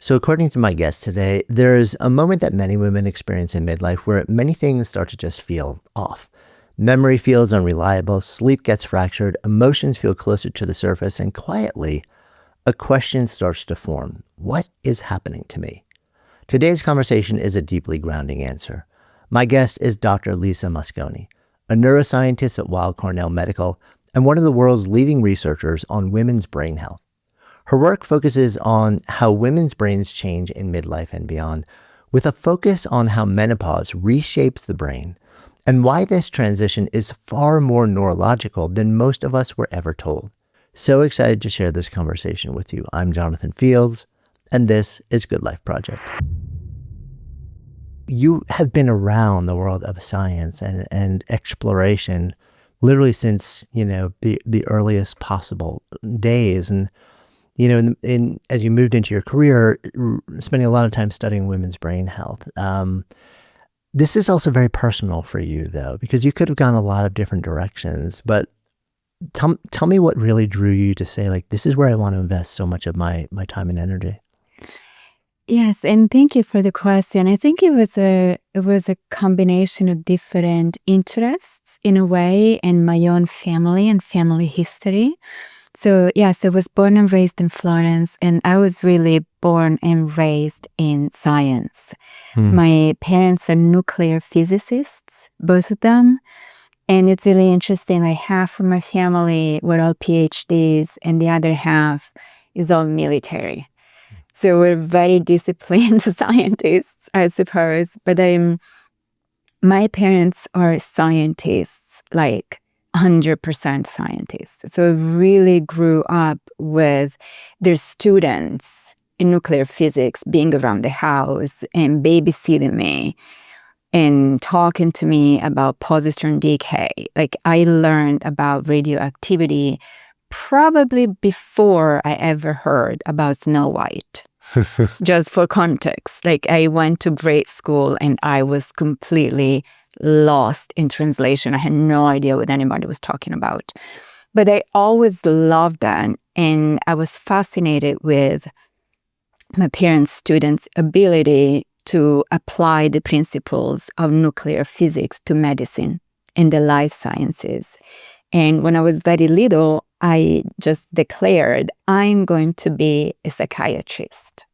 So according to my guest today, there's a moment that many women experience in midlife where many things start to just feel off. Memory feels unreliable, sleep gets fractured, emotions feel closer to the surface, and quietly, a question starts to form. What is happening to me? Today's conversation is a deeply grounding answer. My guest is Dr. Lisa Mosconi, a neuroscientist at Weill Cornell Medical and one of the world's leading researchers on women's brain health. Her work focuses on how women's brains change in midlife and beyond, with a focus on how menopause reshapes the brain and why this transition is far more neurological than most of us were ever told. So excited to share this conversation with you. I'm Jonathan Fields, and this is Good Life Project. You have been around the world of science and exploration literally since, the earliest possible days. And as you moved into your career, spending a lot of time studying women's brain health. This is also very personal for you, though, because you could have gone a lot of different directions. But tell me what really drew you to say, like, this is where I want to invest so much of my time and energy. Yes, and thank you for the question. I think it was a combination of different interests in a way, and my own family and family history. So yes, I was born and raised in Florence, and I was really born and raised in science. My parents are nuclear physicists, both of them. And it's really interesting, like half of my family were all PhDs and the other half is all military. So we're very disciplined scientists, I suppose. But my parents are scientists, like 100% scientists. So I really grew up with their students in nuclear physics being around the house and babysitting me and talking to me about positron decay. Like, I learned about radioactivity probably before I ever heard about Snow White. Just for context, like, I went to grade school and I was completely lost in translation. I had no idea what anybody was talking about. But I always loved that. And I was fascinated with my parents' students' ability to apply the principles of nuclear physics to medicine and the life sciences. And when I was very little, I just declared, I'm going to be a psychiatrist.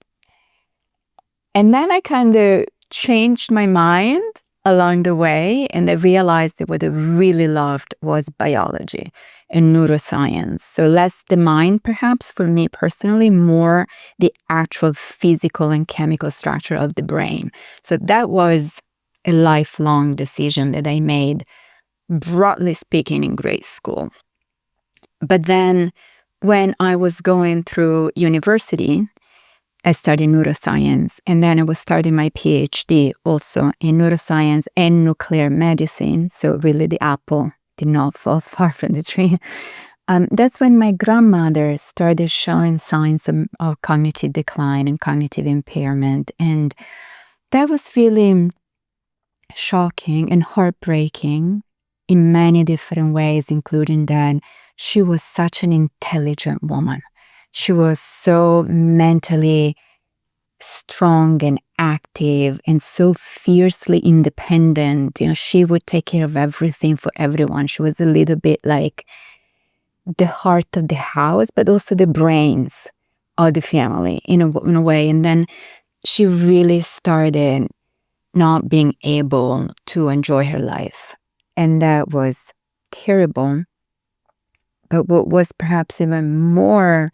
And then I kind of changed my mind along the way, and I realized that what I really loved was biology and neuroscience. So less the mind, perhaps, for me personally, more the actual physical and chemical structure of the brain. So that was a lifelong decision that I made, broadly speaking, in grade school. But then when I was going through university, I studied neuroscience, and then I was starting my PhD also in neuroscience and nuclear medicine. So really the apple did not fall far from the tree. That's when my grandmother started showing signs of cognitive decline and cognitive impairment. And that was really shocking and heartbreaking in many different ways, including that she was such an intelligent woman. She was so mentally strong and active and so fiercely independent. She would take care of everything for everyone. She was a little bit like the heart of the house, but also the brains of the family in a way. And then she really started not being able to enjoy her life. And that was terrible. But what was perhaps even more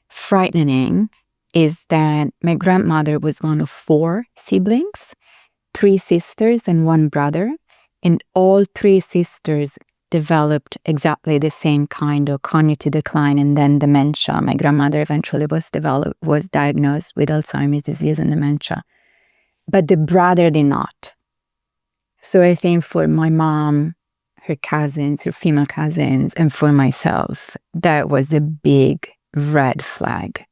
frightening is that my grandmother was one of 4 siblings, 3 sisters and 1 brother, and all 3 sisters developed exactly the same kind of cognitive decline and then dementia. My grandmother eventually was diagnosed with Alzheimer's disease and dementia, but the brother did not. So I think for my mom, her cousins, her female cousins, and for myself, that was a big red flag.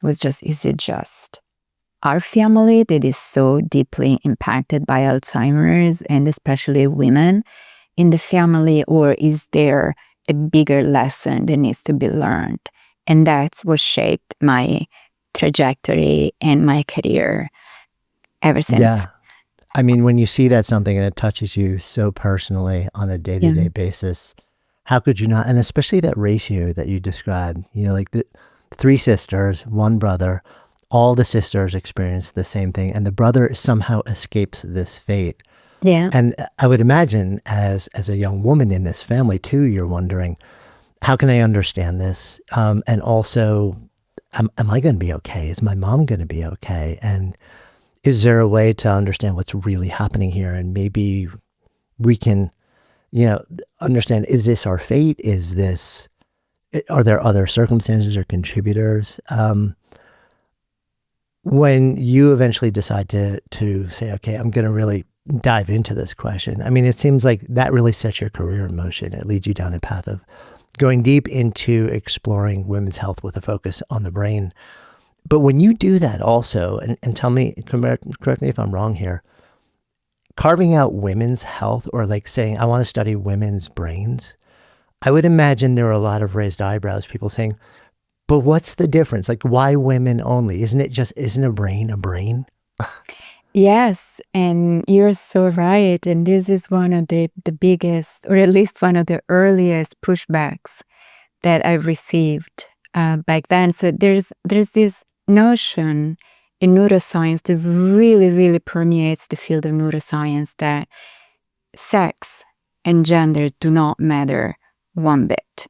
Is it just our family that is so deeply impacted by Alzheimer's, and especially women in the family, or is there a bigger lesson that needs to be learned? And that's what shaped my trajectory and my career ever since. Yeah. I mean, when you see that something and it touches you so personally on a day-to-day basis, how could you not? And especially that ratio that you described, like the three sisters, one brother, all the sisters experience the same thing, and the brother somehow escapes this fate. Yeah. And I would imagine as a young woman in this family too, you're wondering, how can I understand this? And also, am I going to be okay? Is my mom going to be okay? And is there a way to understand what's really happening here? And maybe we can, understand, is this our fate? Are there other circumstances or contributors? When you eventually decide to say, okay, I'm going to really dive into this question, I mean, it seems like that really sets your career in motion. It leads you down a path of going deep into exploring women's health with a focus on the brain. But when you do that also, and tell me, correct me if I'm wrong here, carving out women's health, or like saying, I want to study women's brains, I would imagine there are a lot of raised eyebrows, people saying, but what's the difference? Like, why women only? Isn't a brain a brain? Yes, and you're so right. And this is one of the biggest, or at least one of the earliest pushbacks that I've received back then. So there's this notion in neuroscience that really, really permeates the field of neuroscience, that sex and gender do not matter one bit.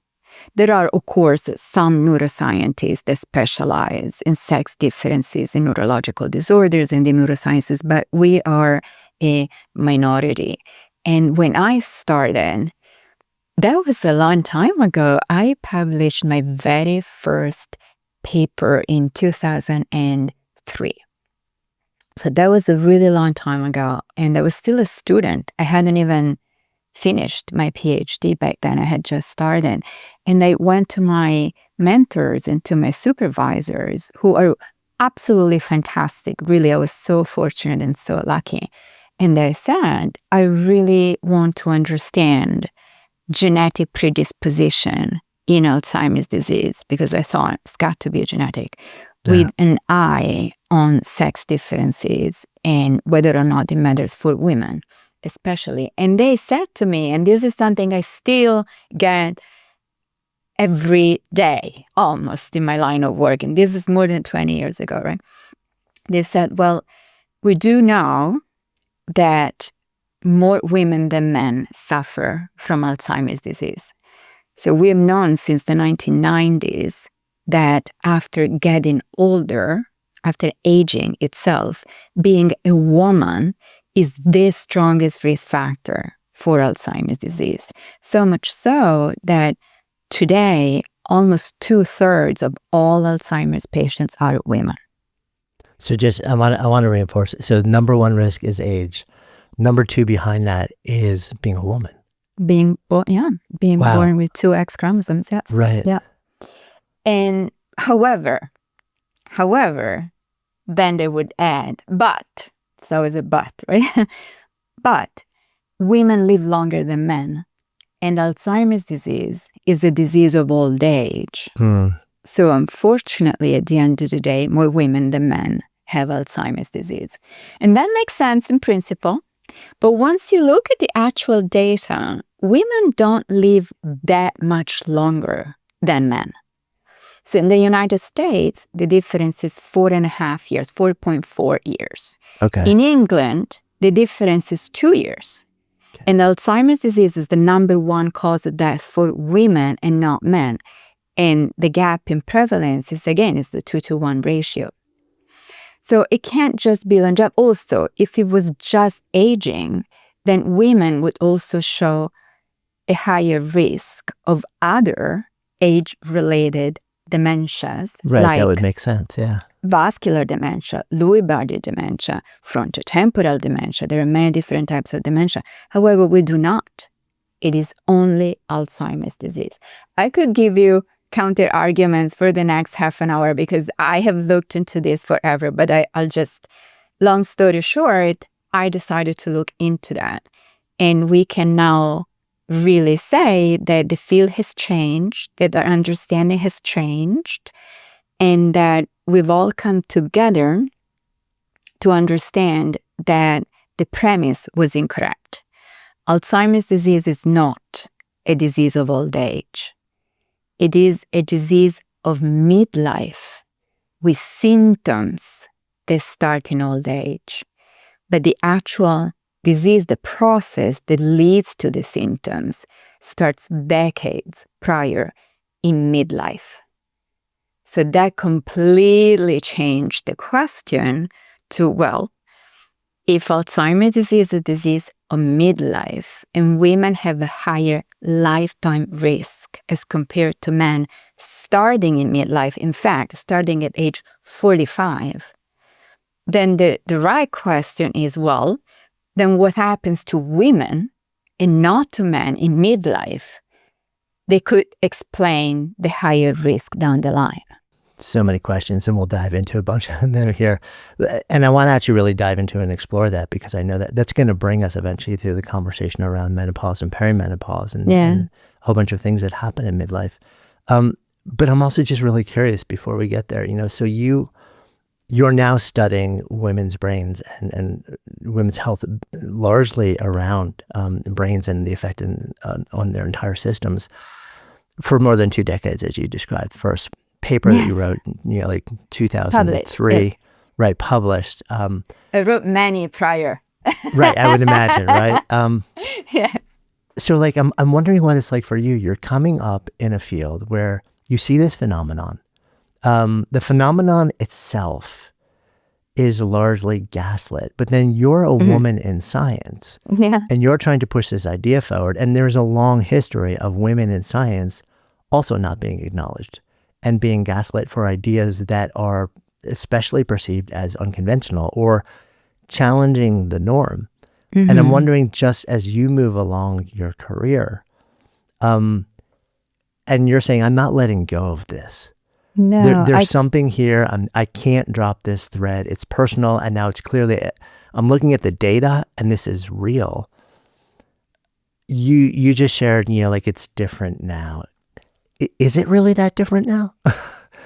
There are, of course, some neuroscientists that specialize in sex differences in neurological disorders in the neurosciences, but we are a minority. And when I started, that was a long time ago. I published my very first paper in 2003. So that was a really long time ago. And I was still a student. I hadn't even finished my PhD back then. I had just started. And I went to my mentors and to my supervisors, who are absolutely fantastic. Really, I was so fortunate and so lucky. And I said, I really want to understand genetic predisposition in Alzheimer's disease, because I thought it's got to be genetic, with an eye on sex differences and whether or not it matters for women, especially. And they said to me, and this is something I still get every day, almost in my line of work, and this is more than 20 years ago, right? They said, well, we do know that more women than men suffer from Alzheimer's disease. So we have known since the 1990s that after getting older, after aging itself, being a woman is the strongest risk factor for Alzheimer's disease. So much so that today, almost 2/3 of all Alzheimer's patients are women. So I want to reinforce it. So number one risk is age. Number two behind that is being a woman. Being Wow. born with 2 X chromosomes, yes. Right. Yeah. And however, then they would add, but, so is a but, right? But women live longer than men, and Alzheimer's disease is a disease of old age. So unfortunately, at the end of the day, more women than men have Alzheimer's disease. And that makes sense in principle. But once you look at the actual data, women don't live that much longer than men. So in the United States, the difference is 4.5 years, 4.4 years. Okay. In England, the difference is 2 years. Okay. And Alzheimer's disease is the number one cause of death for women and not men. And the gap in prevalence is the 2-to-1 ratio. So it can't just be longevity. Also, if it was just aging, then women would also show a higher risk of other age-related dementias. Right, like that would make sense, yeah. Vascular dementia, Lewy body dementia, frontotemporal dementia. There are many different types of dementia. However, we do not. It is only Alzheimer's disease. I could give you counter arguments for the next half an hour because I have looked into this forever, but I'll just, long story short, I decided to look into that. And we can now really say that the field has changed, that our understanding has changed, and that we've all come together to understand that the premise was incorrect. Alzheimer's disease is not a disease of old age. It is a disease of midlife with symptoms that start in old age. But the actual disease, the process that leads to the symptoms, starts decades prior in midlife. So that completely changed the question to, well, if Alzheimer's disease is a disease of midlife and women have a higher lifetime risk as compared to men starting in midlife, in fact, starting at age 45, then the right question is, well, then what happens to women and not to men in midlife? They could explain the higher risk down the line. So many questions, and we'll dive into a bunch of them here. And I want to actually really dive into and explore that, because I know that that's going to bring us eventually through the conversation around menopause and perimenopause and a whole bunch of things that happen in midlife. But I'm also just really curious before we get there, so you're now studying women's brains and women's health largely around brains and the effect on their entire systems for more than 2 decades, as you described. First paper that you wrote, like 2003, right, published. I wrote many prior. Right, I would imagine, right? Yes. So like, I'm wondering what it's like for you. You're coming up in a field where you see this phenomenon. The phenomenon itself is largely gaslit, but then you're a woman in science, and you're trying to push this idea forward. And there's a long history of women in science also not being acknowledged and being gaslit for ideas that are especially perceived as unconventional or challenging the norm. And I'm wondering, just as you move along your career, and you're saying, I'm not letting go of this. No, There's something here. I can't drop this thread. It's personal, and now it's clearly, I'm looking at the data, and this is real. You just shared, like, it's different now. Is it really that different now?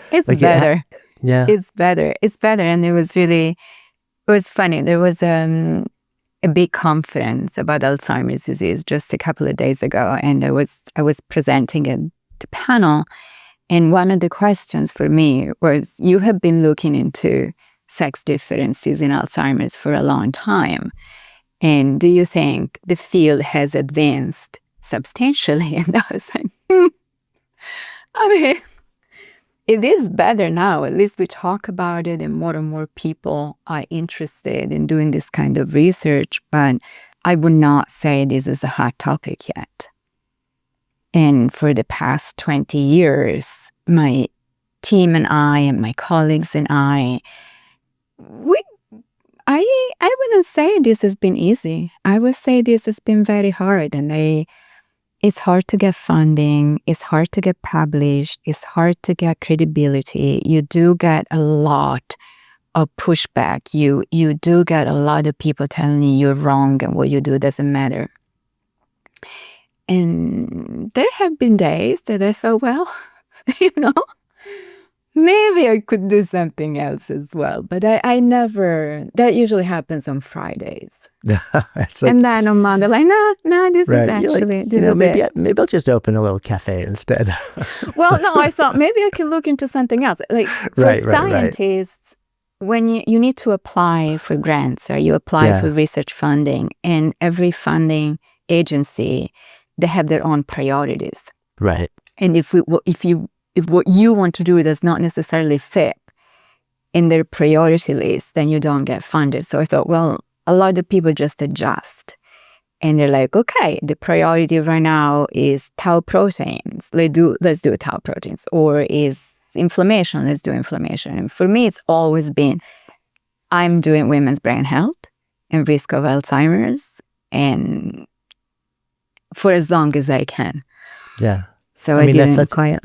It's like better. Yeah. It's better. It's better. And it was funny. There was a big conference about Alzheimer's disease just a couple of days ago, and I was presenting at the panel. And one of the questions for me was, you have been looking into sex differences in Alzheimer's for a long time. And do you think the field has advanced substantially? And I was like, I mean, it is better now. At least we talk about it, and more people are interested in doing this kind of research. But I would not say this is a hot topic yet. And for the past 20 years, my team and I and my colleagues and I wouldn't say this has been easy. I would say this has been very hard. And it's hard to get funding. It's hard to get published. It's hard to get credibility. You do get a lot of pushback. You do get a lot of people telling you you're wrong and what you do doesn't matter. And there have been days that I thought, well, maybe I could do something else as well. But I never, that usually happens on Fridays. It's like, and then on Monday, like, no, this is actually, like, this is maybe it. Maybe I'll just open a little cafe instead. Well, no, I thought maybe I can look into something else. Like, for scientists, when you need to apply for grants, or you apply for research funding, and every funding agency, they have their own priorities. Right. And if what you want to do does not necessarily fit in their priority list, then you don't get funded. So I thought, well, a lot of people just adjust. And they're like, okay, the priority right now is tau proteins. Let's do tau proteins. Or is inflammation, let's do inflammation. And for me, it's always been, I'm doing women's brain health and risk of Alzheimer's, and for as long as I can. Yeah. So I didn't quite.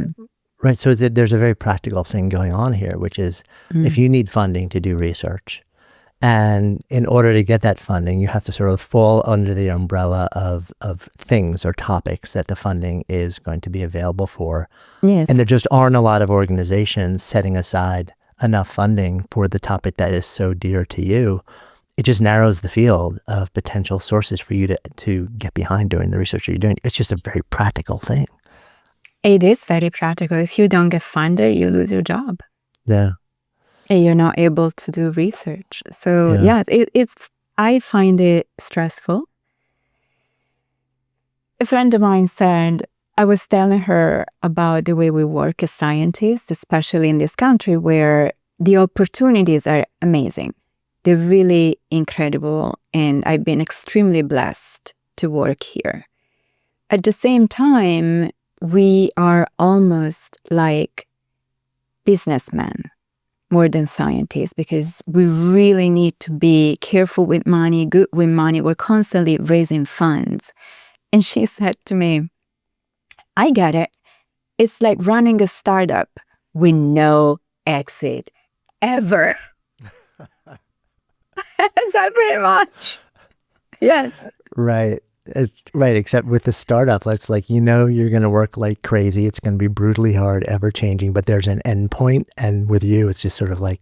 Right. So there's a very practical thing going on here, which is if you need funding to do research And in order to get that funding, you have to sort of fall under the umbrella of things or topics that the funding is going to be available for. Yes. And there just aren't a lot of organizations setting aside enough funding for the topic that is so dear to you. It just narrows the field of potential sources for you to get behind doing the research that you're doing. It's just a very practical thing. It is very practical. If you don't get funded, you lose your job. Yeah. And you're not able to do research. So Yeah. it's I find it stressful. A friend of mine said, I was telling her about the way we work as scientists, especially in this country where the opportunities are amazing. They're really incredible, and I've been extremely blessed to work here. At the same time, we are almost like businessmen more than scientists, because we really need to be careful with money, good with money. We're constantly raising funds. And she said to me, I get it. It's like running a startup with no exit ever. Is that pretty much? Yes. Right. Right. Except with the startup, it's like, you're going to work like crazy. It's going to be brutally hard, ever changing, but there's an end point. And with you, it's just sort of like,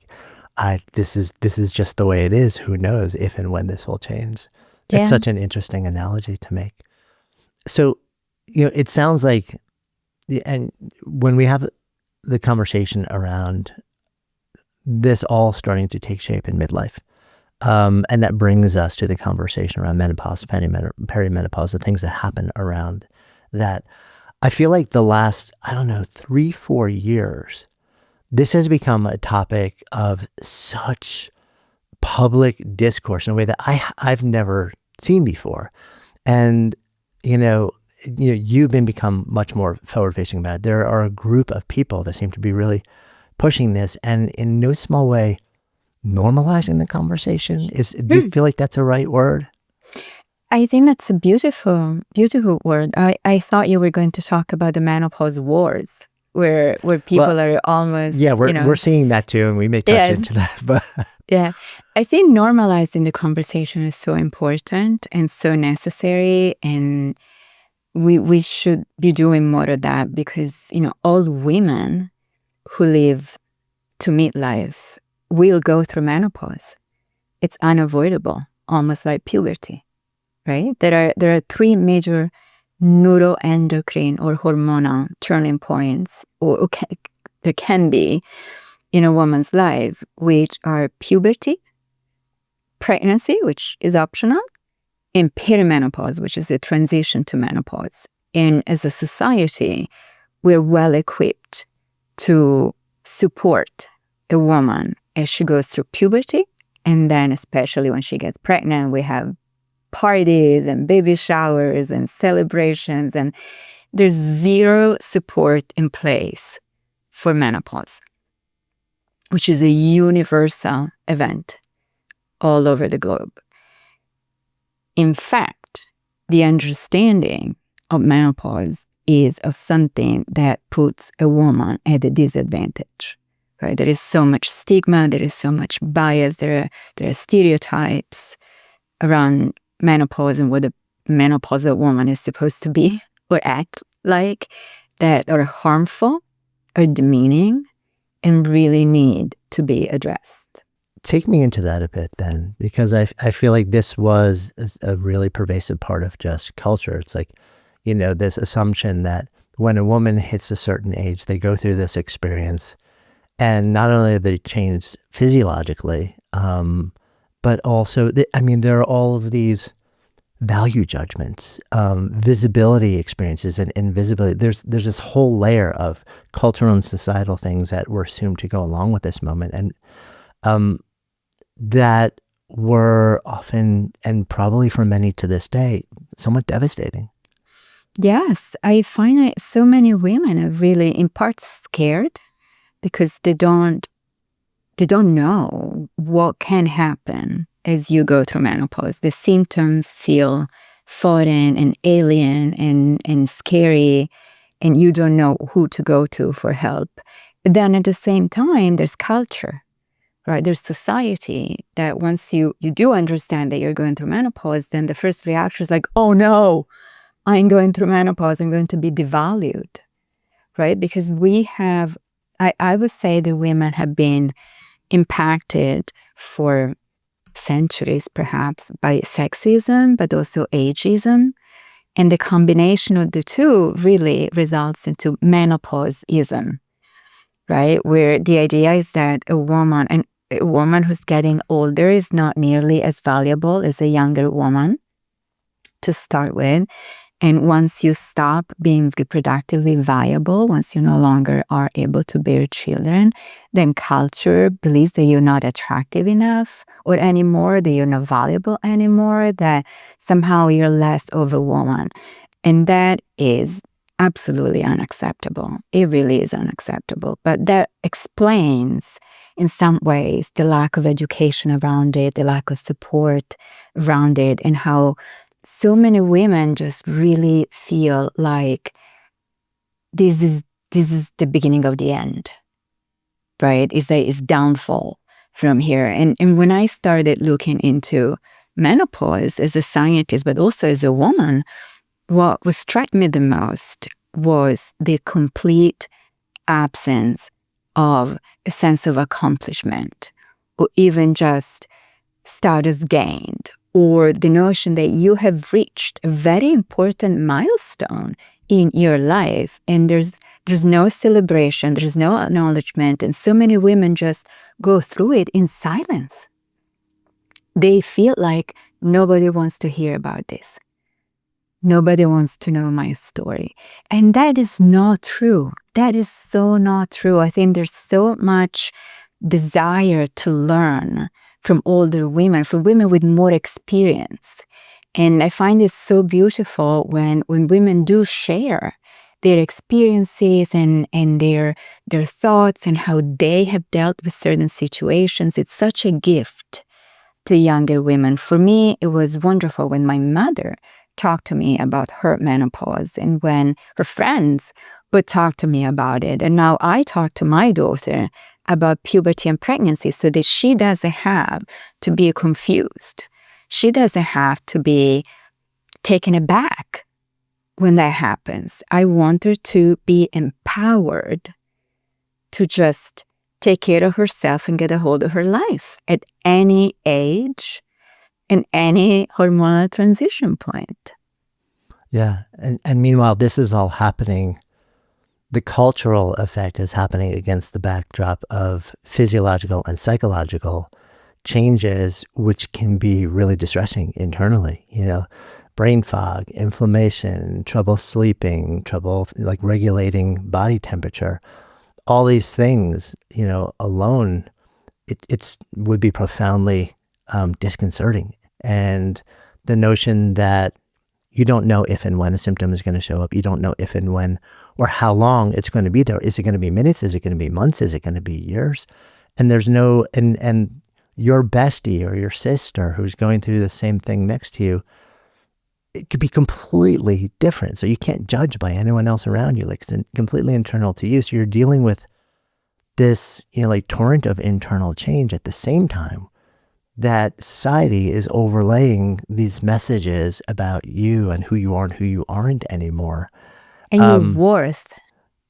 this is just the way it is. Who knows if and when this will change. That's Yeah. such an interesting analogy to make. So, it sounds like, and when we have the conversation around this all starting to take shape in midlife, and that brings us to the conversation around menopause, perimenopause, the things that happen around that. I feel like the last, 3-4 years, this has become a topic of such public discourse in a way that I've never seen before. And, you've become much more forward-facing about it. There are a group of people that seem to be really pushing this, and in no small way, normalizing the conversation. Do you feel like that's a right word? I think that's a beautiful, beautiful word. I thought you were going to talk about the menopause wars, where people are almost, yeah, we're seeing that too, and we may touch into that. But yeah, I think normalizing the conversation is so important and so necessary, and we should be doing more of that, because all women who live to midlife will go through menopause. It's unavoidable, almost like puberty, right? There are 3 major neuroendocrine or hormonal turning points, or there can be in a woman's life, which are puberty, pregnancy, which is optional, and perimenopause, which is the transition to menopause. And as a society, we're well equipped to support a woman as she goes through puberty, and then especially when she gets pregnant, we have parties and baby showers and celebrations, and there's zero support in place for menopause, which is a universal event all over the globe. In fact, the understanding of menopause is of something that puts a woman at a disadvantage. Right? There is so much stigma, there is so much bias, there are stereotypes around menopause and what a menopausal woman is supposed to be or act like, that are harmful or demeaning and really need to be addressed. Take me into that a bit then, because I feel like this was a really pervasive part of just culture. It's like, this assumption that when a woman hits a certain age, they go through this experience, and not only are they changed physiologically, but also, there are all of these value judgments, visibility experiences, and invisibility. There's this whole layer of cultural and societal things that were assumed to go along with this moment, and that were often, and probably for many to this day, somewhat devastating. Yes, I find that so many women are really, in part, scared because they don't know what can happen as you go through menopause. The symptoms feel foreign and alien and scary, and you don't know who to go to for help. But then at the same time, there's culture, right? There's society that once you do understand that you're going through menopause, then the first reaction is like, oh no, I'm going through menopause, I'm going to be devalued, right? Because we have, I would say the women have been impacted for centuries perhaps by sexism, but also ageism. And the combination of the two really results into menopause-ism, right? Where the idea is that a woman who's getting older is not nearly as valuable as a younger woman to start with. And once you stop being reproductively viable, once you no longer are able to bear children, then culture believes that you're not attractive enough or anymore, that you're not valuable anymore, that somehow you're less of a woman. And that is absolutely unacceptable. It really is unacceptable. But that explains, in some ways, the lack of education around it, the lack of support around it, and how so many women just really feel like this is the beginning of the end, right? It's downfall from here. And when I started looking into menopause as a scientist, but also as a woman, what struck me the most was the complete absence of a sense of accomplishment or even just status gained, or the notion that you have reached a very important milestone in your life and there's no celebration, there's no acknowledgement, and so many women just go through it in silence. They feel like nobody wants to hear about this. Nobody wants to know my story. And that is not true. That is so not true. I think there's so much desire to learn from older women, from women with more experience. And I find it so beautiful when women do share their experiences and their thoughts and how they have dealt with certain situations. It's such a gift to younger women. For me, it was wonderful when my mother talked to me about her menopause and when her friends would talk to me about it. And now I talk to my daughter about puberty and pregnancy so that she doesn't have to be confused. She doesn't have to be taken aback when that happens. I want her to be empowered to just take care of herself and get a hold of her life at any age and any hormonal transition point. Yeah. And meanwhile, this is all happening. The cultural effect is happening against the backdrop of physiological and psychological changes, which can be really distressing internally. Brain fog, inflammation, trouble sleeping, trouble like regulating body temperature. All these things, alone, it would be profoundly disconcerting. And the notion that you don't know if and when a symptom is going to show up. You don't know if and when or how long it's going to be there. Is it going to be minutes? Is it going to be months? Is it going to be years? And there's no, and your bestie or your sister who's going through the same thing next to you, it could be completely different. So you can't judge by anyone else around you. Like it's completely internal to you. So you're dealing with this, torrent of internal change at the same time that society is overlaying these messages about you and who you are and who you aren't anymore. And your worth,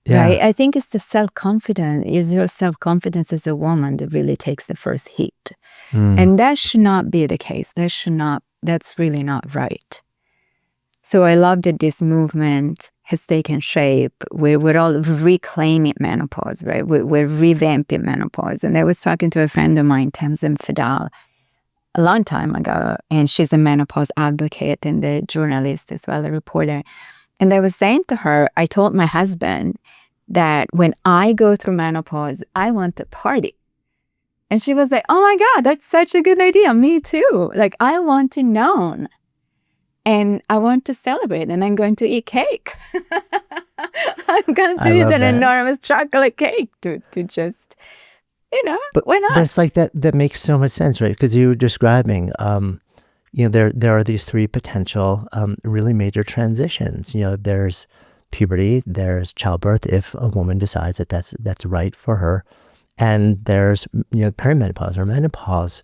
Yeah. right? I think it's the self-confidence, is your self-confidence as a woman that really takes the first hit. And that should not be the case. That's really not right. So I love that this movement has taken shape. We're all reclaiming menopause, right? We're revamping menopause. And I was talking to a friend of mine, Tamsin Fidal, a long time ago, and she's a menopause advocate and a journalist as well, a reporter. And I was saying to her, I told my husband that when I go through menopause, I want to party. And she was like, oh my God, that's such a good idea. Me too. Like, I want to know. And I want to celebrate, and I'm going to eat cake. I'm going to eat an enormous chocolate cake to just, why not? But it's like that makes so much sense, right? Because you were describing, there are these three potential really major transitions. There's puberty, there's childbirth if a woman decides that that's right for her, And there's, perimenopause or menopause.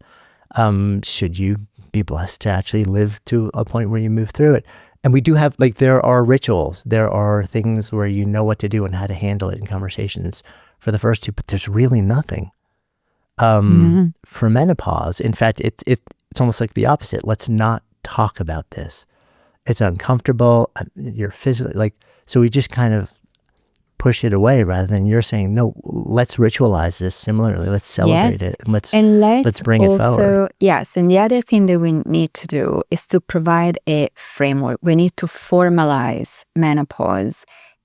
Should you be blessed to actually live to a point where you move through it? And we do have, there are rituals. There are things where you know what to do and how to handle it in conversations for the first two, but there's really nothing Mhm. for menopause. In fact, it's almost like the opposite. Let's not talk about this. It's uncomfortable. You're physically so we just kind of push it away rather than you're saying, no, let's ritualize this similarly. Let's celebrate Yes. it and And let's let's bring it forward. also, yes, and the other thing that we need to do is to provide a framework. We need to formalize menopause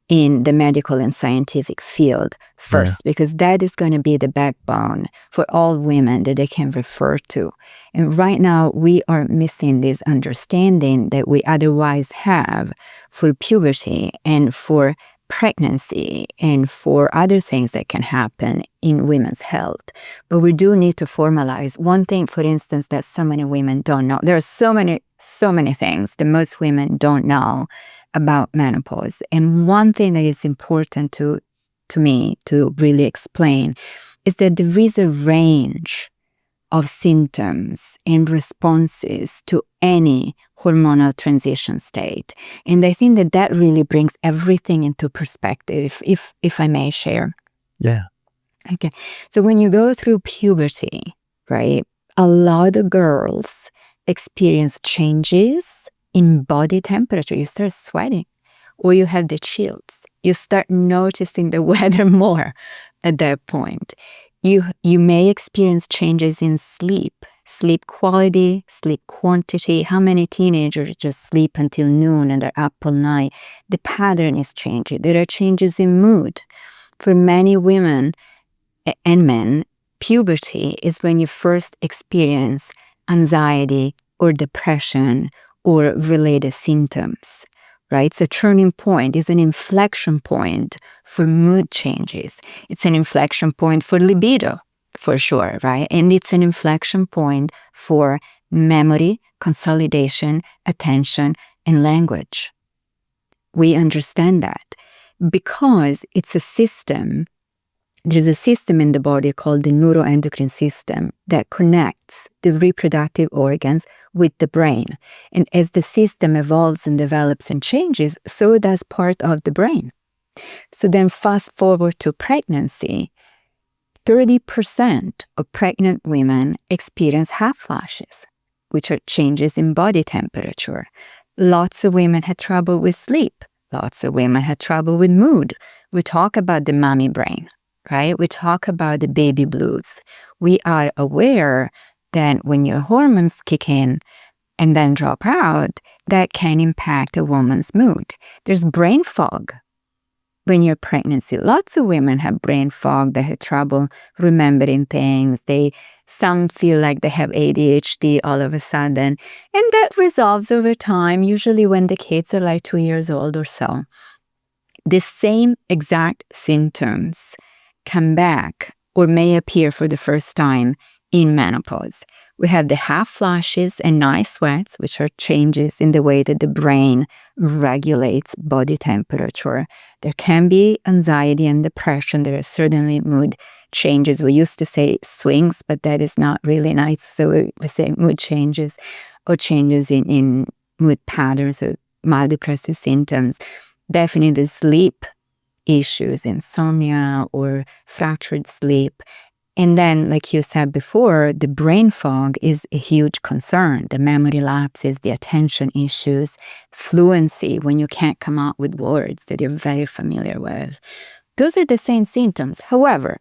in the medical and scientific field Yeah. first, because that is going to be the backbone for all women that they can refer to. And right now, we are missing this understanding that we otherwise have for puberty and for pregnancy and for other things that can happen in women's health. But we do need to formalize one thing, for instance, that so many women don't know. There are so many things that most women don't know about menopause. And one thing that is important to me to really explain is that there is a range of symptoms and responses to any hormonal transition state. And I think that that really brings everything into perspective, if I may share. Yeah. Okay. So when you go through puberty, right, a lot of girls experience changes in body temperature. You start sweating or you have the chills. You start noticing the weather more at that point. You may experience changes in sleep quality, sleep quantity. How many teenagers just sleep until noon and are up all night? The pattern is changing. There are changes in mood. For many women and men, puberty is when you first experience anxiety or depression or related symptoms, right? It's a turning point, it's an inflection point for mood changes. It's an inflection point for libido, for sure, right? And it's an inflection point for memory, consolidation, attention, and language. We understand that because it's a system. There's a system in the body called the neuroendocrine system that connects the reproductive organs with the brain. And as the system evolves and develops and changes, so does part of the brain. So then fast forward to pregnancy, 30% of pregnant women experience hot flashes, which are changes in body temperature. Lots of women had trouble with sleep. Lots of women had trouble with mood. We talk about the mommy brain, right? We talk about the baby blues. We are aware that when your hormones kick in and then drop out, that can impact a woman's mood. There's brain fog when you're pregnancy. Lots of women have brain fog. They have trouble remembering things. Some feel like they have ADHD all of a sudden. And that resolves over time, usually when the kids are like 2 years old or so. The same exact symptoms come back or may appear for the first time in menopause. We have the hot flashes and night sweats, which are changes in the way that the brain regulates body temperature. There can be anxiety and depression. There are certainly mood changes. We used to say swings, but that is not really nice. So we say mood changes or changes in mood patterns or mild depressive symptoms. Definitely sleep issues, insomnia or fractured sleep. And then, like you said before, the brain fog is a huge concern. The memory lapses, the attention issues, fluency when you can't come out with words that you're very familiar with. Those are the same symptoms. However,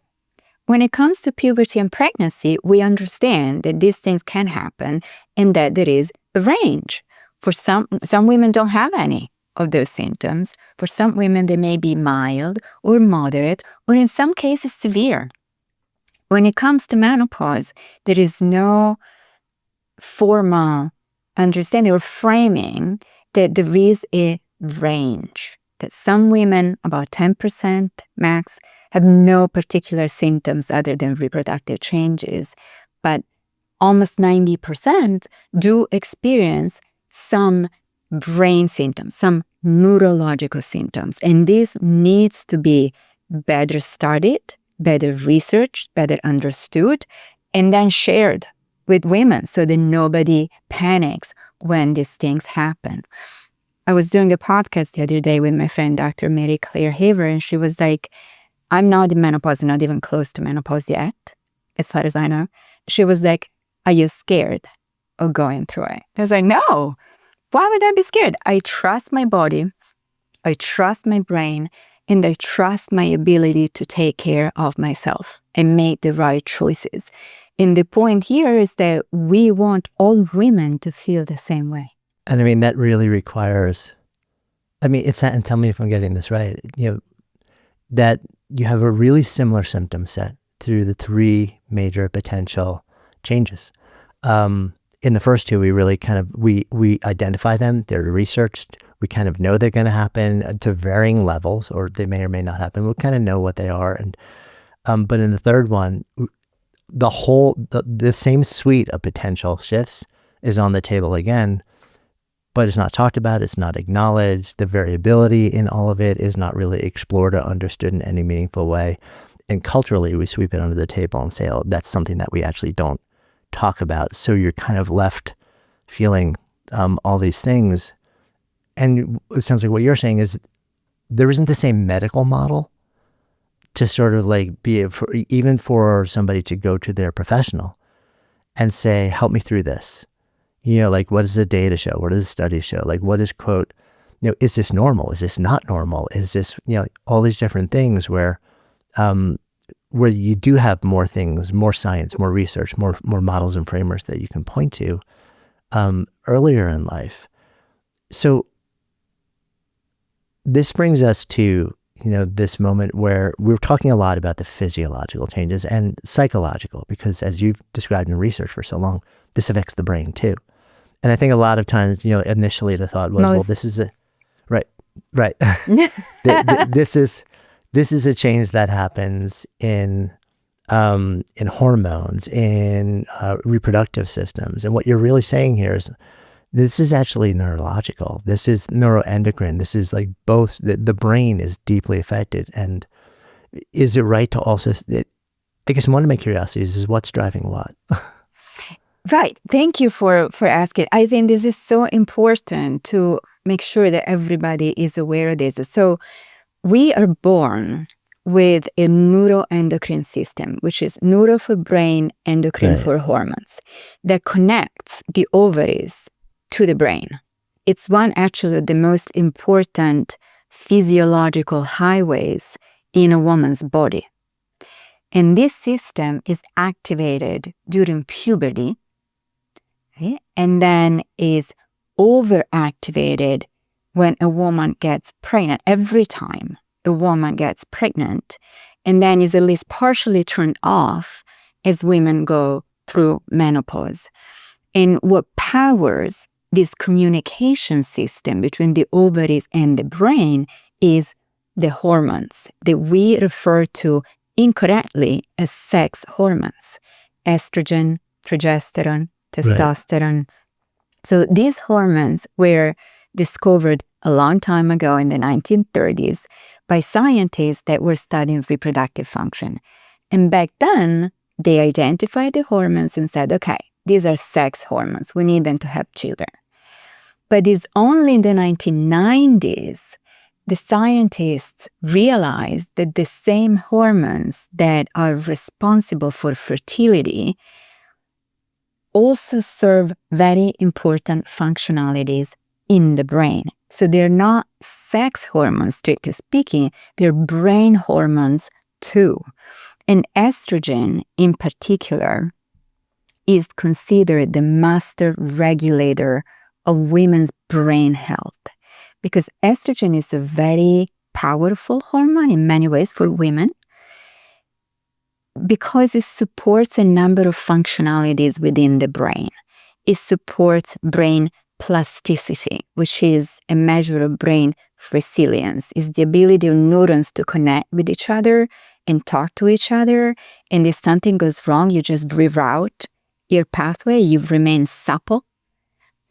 when it comes to puberty and pregnancy, we understand that these things can happen and that there is a range. For some women don't have any of those symptoms. For some women, they may be mild or moderate, or in some cases severe. When it comes to menopause, there is no formal understanding or framing that there is a range, that some women, about 10% max, have no particular symptoms other than reproductive changes, but almost 90% do experience some brain symptoms, some neurological symptoms. And this needs to be better studied, better researched, better understood, and then shared with women so that nobody panics when these things happen. I was doing a podcast the other day with my friend, Dr. Mary Claire Haver, and she was like, I'm not in menopause, not even close to menopause yet, as far as I know. She was like, are you scared of going through it? I was like, no. Why would I be scared? I trust my body, I trust my brain, and I trust my ability to take care of myself and make the right choices. And the point here is that we want all women to feel the same way. And I mean, that really requires, it's, and tell me if I'm getting this right, that you have a really similar symptom set through the three major potential changes. In the first two, we really we identify them, they're researched, we kind of know they're going to happen to varying levels, or they may or may not happen. We kind of know what they are. And but in the third one, the same suite of potential shifts is on the table again, but it's not talked about, it's not acknowledged. The variability in all of it is not really explored or understood in any meaningful way. And culturally, we sweep it under the table and say, oh, that's something that we actually don't talk about. So you're kind of left feeling all these things. And it sounds like what you're saying is there isn't the same medical model to sort of like even for somebody to go to their professional and say, help me through this. Like, what does the data show? What does the study show? Like, what is, quote, is this normal? Is this not normal? Is this, all these different things where you do have more things, more science, more research, more models and frameworks that you can point to earlier in life. So this brings us to, this moment where we're talking a lot about the physiological changes and psychological, because as you've described in research for so long, this affects the brain too. And I think a lot of times, initially the thought was, well, this is right. This is a change that happens in hormones, in reproductive systems. And what you're really saying here is this is actually neurological. This is neuroendocrine. This is like both, the brain is deeply affected. And is it right to also, I guess one of my curiosities is what's driving what? Right. Thank you for asking. I think this is so important to make sure that everybody is aware of this. So we are born with a neuroendocrine system, which is neuro for brain, endocrine for hormones, that connects the ovaries to the brain. It's one actually of the most important physiological highways in a woman's body. And this system is activated during puberty, okay? And then is overactivated when a woman gets pregnant, every time a woman gets pregnant, and then is at least partially turned off as women go through menopause. And what powers this communication system between the ovaries and the brain is the hormones that we refer to incorrectly as sex hormones: estrogen, progesterone, testosterone. Right. So these hormones were discovered a long time ago in the 1930s by scientists that were studying reproductive function. And back then, they identified the hormones and said, okay, these are sex hormones. We need them to have children. But it's only in the 1990s the scientists realized that the same hormones that are responsible for fertility also serve very important functionalities in the brain. So they're not sex hormones, strictly speaking, they're brain hormones too. And estrogen, in particular, is considered the master regulator of women's brain health, because estrogen is a very powerful hormone in many ways for women, because it supports a number of functionalities within the brain. It supports brain plasticity, which is a measure of brain resilience. It's the ability of neurons to connect with each other and talk to each other. And if something goes wrong, you just reroute your pathway. You remain supple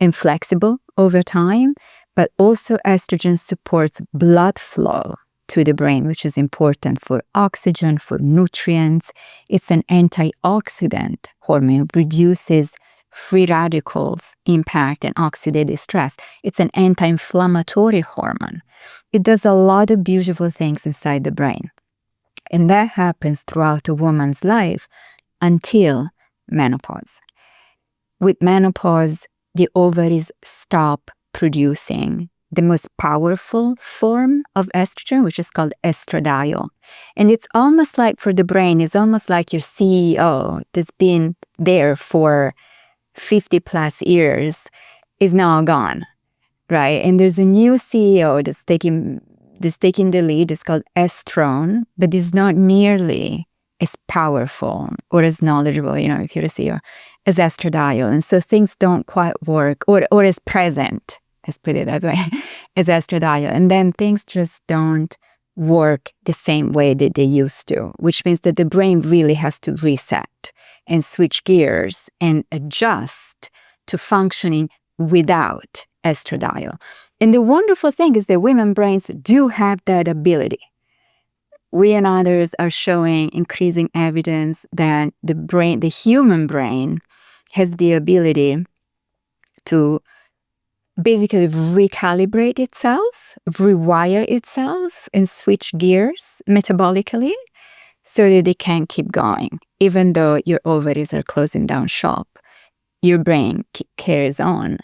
and flexible over time. But also estrogen supports blood flow to the brain, which is important for oxygen, for nutrients. It's an antioxidant hormone, reduces free radicals impact and oxidative stress. It's an anti-inflammatory hormone. It does a lot of beautiful things inside the brain. And that happens throughout a woman's life until menopause. With menopause, the ovaries stop producing the most powerful form of estrogen, which is called estradiol. And it's almost like, for the brain, it's almost like your CEO that's been there for 50 plus years is now gone, right? And there's a new CEO that's taking the lead. It's called estrone, but it's not nearly as powerful or as knowledgeable, if you're a CEO, as estradiol. And so things don't quite work or as present, let's put it that way, as estradiol. And then things just don't work the same way that they used to, which means that the brain really has to reset and switch gears and adjust to functioning without estradiol. And the wonderful thing is that women brains do have that ability. We and others are showing increasing evidence that the human brain, has the ability to basically recalibrate itself, rewire itself, and switch gears metabolically so that it can keep going. Even though your ovaries are closing down shop, your brain carries on.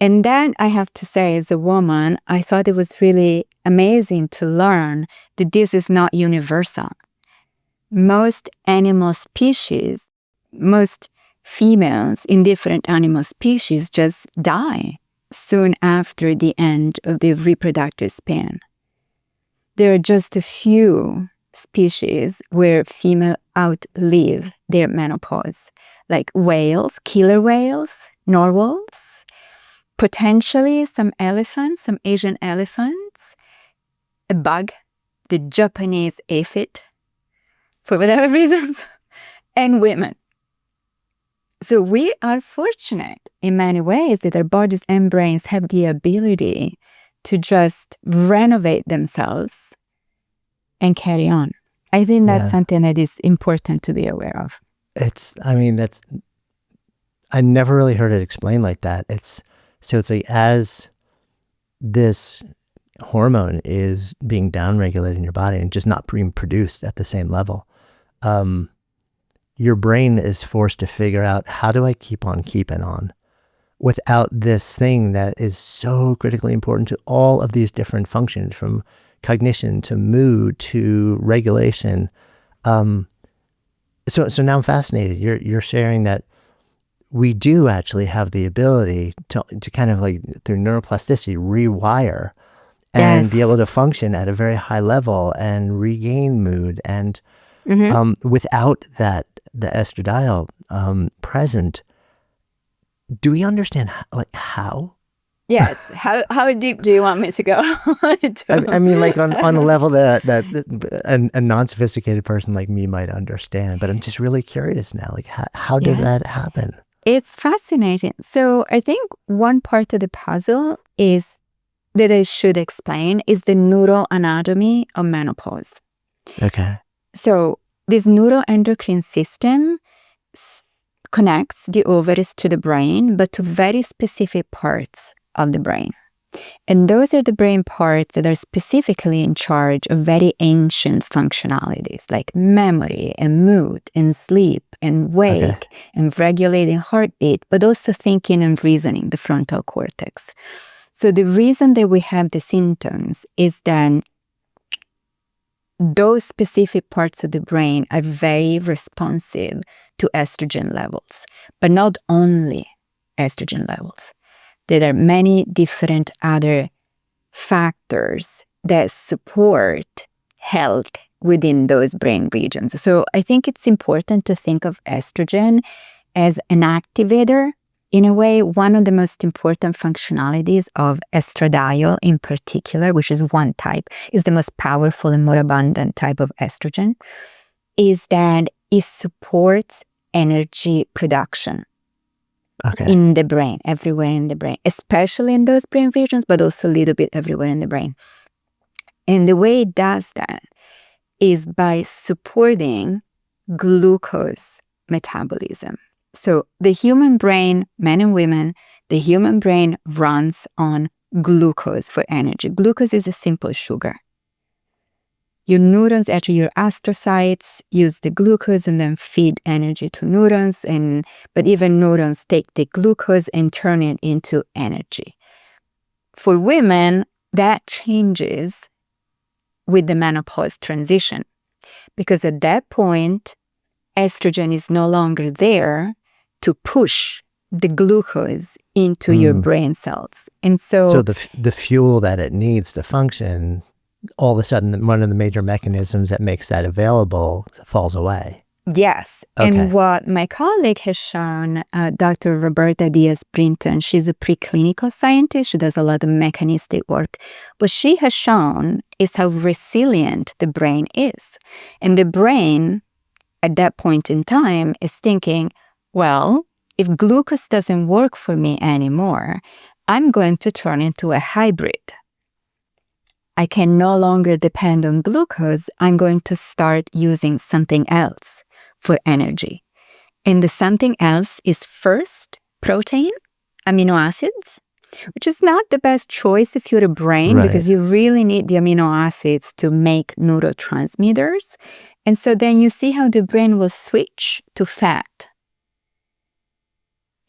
And then I have to say, as a woman, I thought it was really amazing to learn that this is not universal. Most animal species, most females in different animal species just die soon after the end of the reproductive span. There are just a few species where females outlive their menopause, like whales, killer whales, narwhals, potentially some elephants, some Asian elephants, a bug, the Japanese aphid, for whatever reasons, and women. So we are fortunate in many ways that our bodies and brains have the ability to just renovate themselves and carry on. I think that's something that is important to be aware of. I never really heard it explained like that. It's like as this hormone is being downregulated in your body and just not being produced at the same level, your brain is forced to figure out, how do I keep on keeping on without this thing that is so critically important to all of these different functions, from cognition to mood to regulation. So now I'm fascinated. You're sharing that we do actually have the ability to kind of, like, through neuroplasticity, rewire and be able to function at a very high level and regain mood. And without the estradiol present, do we understand how? Yes. How deep do you want me to go? I mean, like on a level that a non-sophisticated person like me might understand. But I'm just really curious now, like, how does that happen? It's fascinating. So I think one part of the puzzle is that I should explain is the neuroanatomy of menopause. Okay. So this neuroendocrine system connects the ovaries to the brain, but to very specific parts of the brain. And those are the brain parts that are specifically in charge of very ancient functionalities like memory and mood and sleep and wake and regulating heartbeat, but also thinking and reasoning, the frontal cortex. So the reason that we have the symptoms is that those specific parts of the brain are very responsive to estrogen levels, but not only estrogen levels. There are many different other factors that support health within those brain regions. So I think it's important to think of estrogen as an activator. In a way, one of the most important functionalities of estradiol in particular, which is one type, is the most powerful and more abundant type of estrogen, is that it supports energy production in the brain, everywhere in the brain, especially in those brain regions, but also a little bit everywhere in the brain. And the way it does that is by supporting glucose metabolism. So the human brain, men and women, the human brain runs on glucose for energy. Glucose is a simple sugar. Your neurons, actually your astrocytes, use the glucose and then feed energy to neurons. But even neurons take the glucose and turn it into energy. For women, that changes with the menopause transition, because at that point, estrogen is no longer there to push the glucose into your brain cells. And so the fuel that it needs to function, all of a sudden, one of the major mechanisms that makes that available falls away. Yes. Okay. And what my colleague has shown, Dr. Roberta Diaz-Brinton, she's a preclinical scientist. She does a lot of mechanistic work. What she has shown is how resilient the brain is. And the brain, at that point in time, is thinking, well, if glucose doesn't work for me anymore, I'm going to turn into a hybrid. I can no longer depend on glucose. I'm going to start using something else for energy. And the something else is first protein, amino acids, which is not the best choice if you're a brain, Right. because you really need the amino acids to make neurotransmitters. And so then you see how the brain will switch to fat.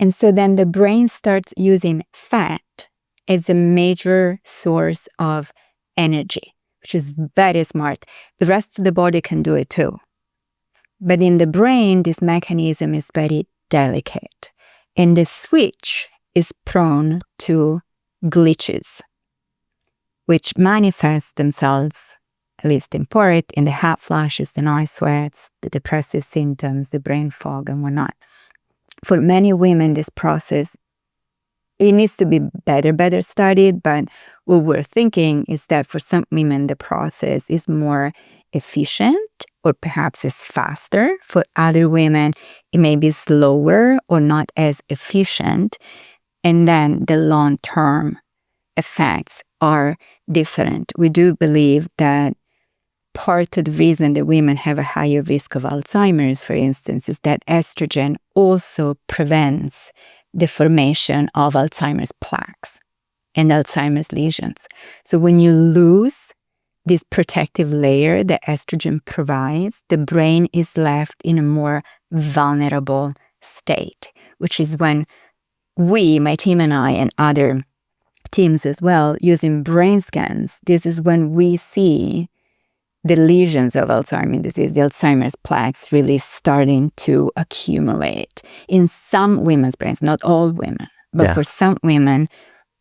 And so then the brain starts using fat as a major source of energy, which is very smart. The rest of the body can do it too. But in the brain, this mechanism is very delicate. And the switch is prone to glitches, which manifest themselves, at least in part, in the hot flashes, the night sweats, the depressive symptoms, the brain fog, and whatnot. For many women, this process, it needs to be better studied, but what we're thinking is that for some women, the process is more efficient or perhaps is faster. For other women, it may be slower or not as efficient. And then the long-term effects are different. We do believe that part of the reason that women have a higher risk of Alzheimer's, for instance, is that estrogen also prevents the formation of Alzheimer's plaques and Alzheimer's lesions. So when you lose this protective layer that estrogen provides, the brain is left in a more vulnerable state, which is when we, my team and I, and other teams as well, using brain scans, this is when we see the lesions of Alzheimer's disease, the Alzheimer's plaques really starting to accumulate in some women's brains, not all women, but for some women,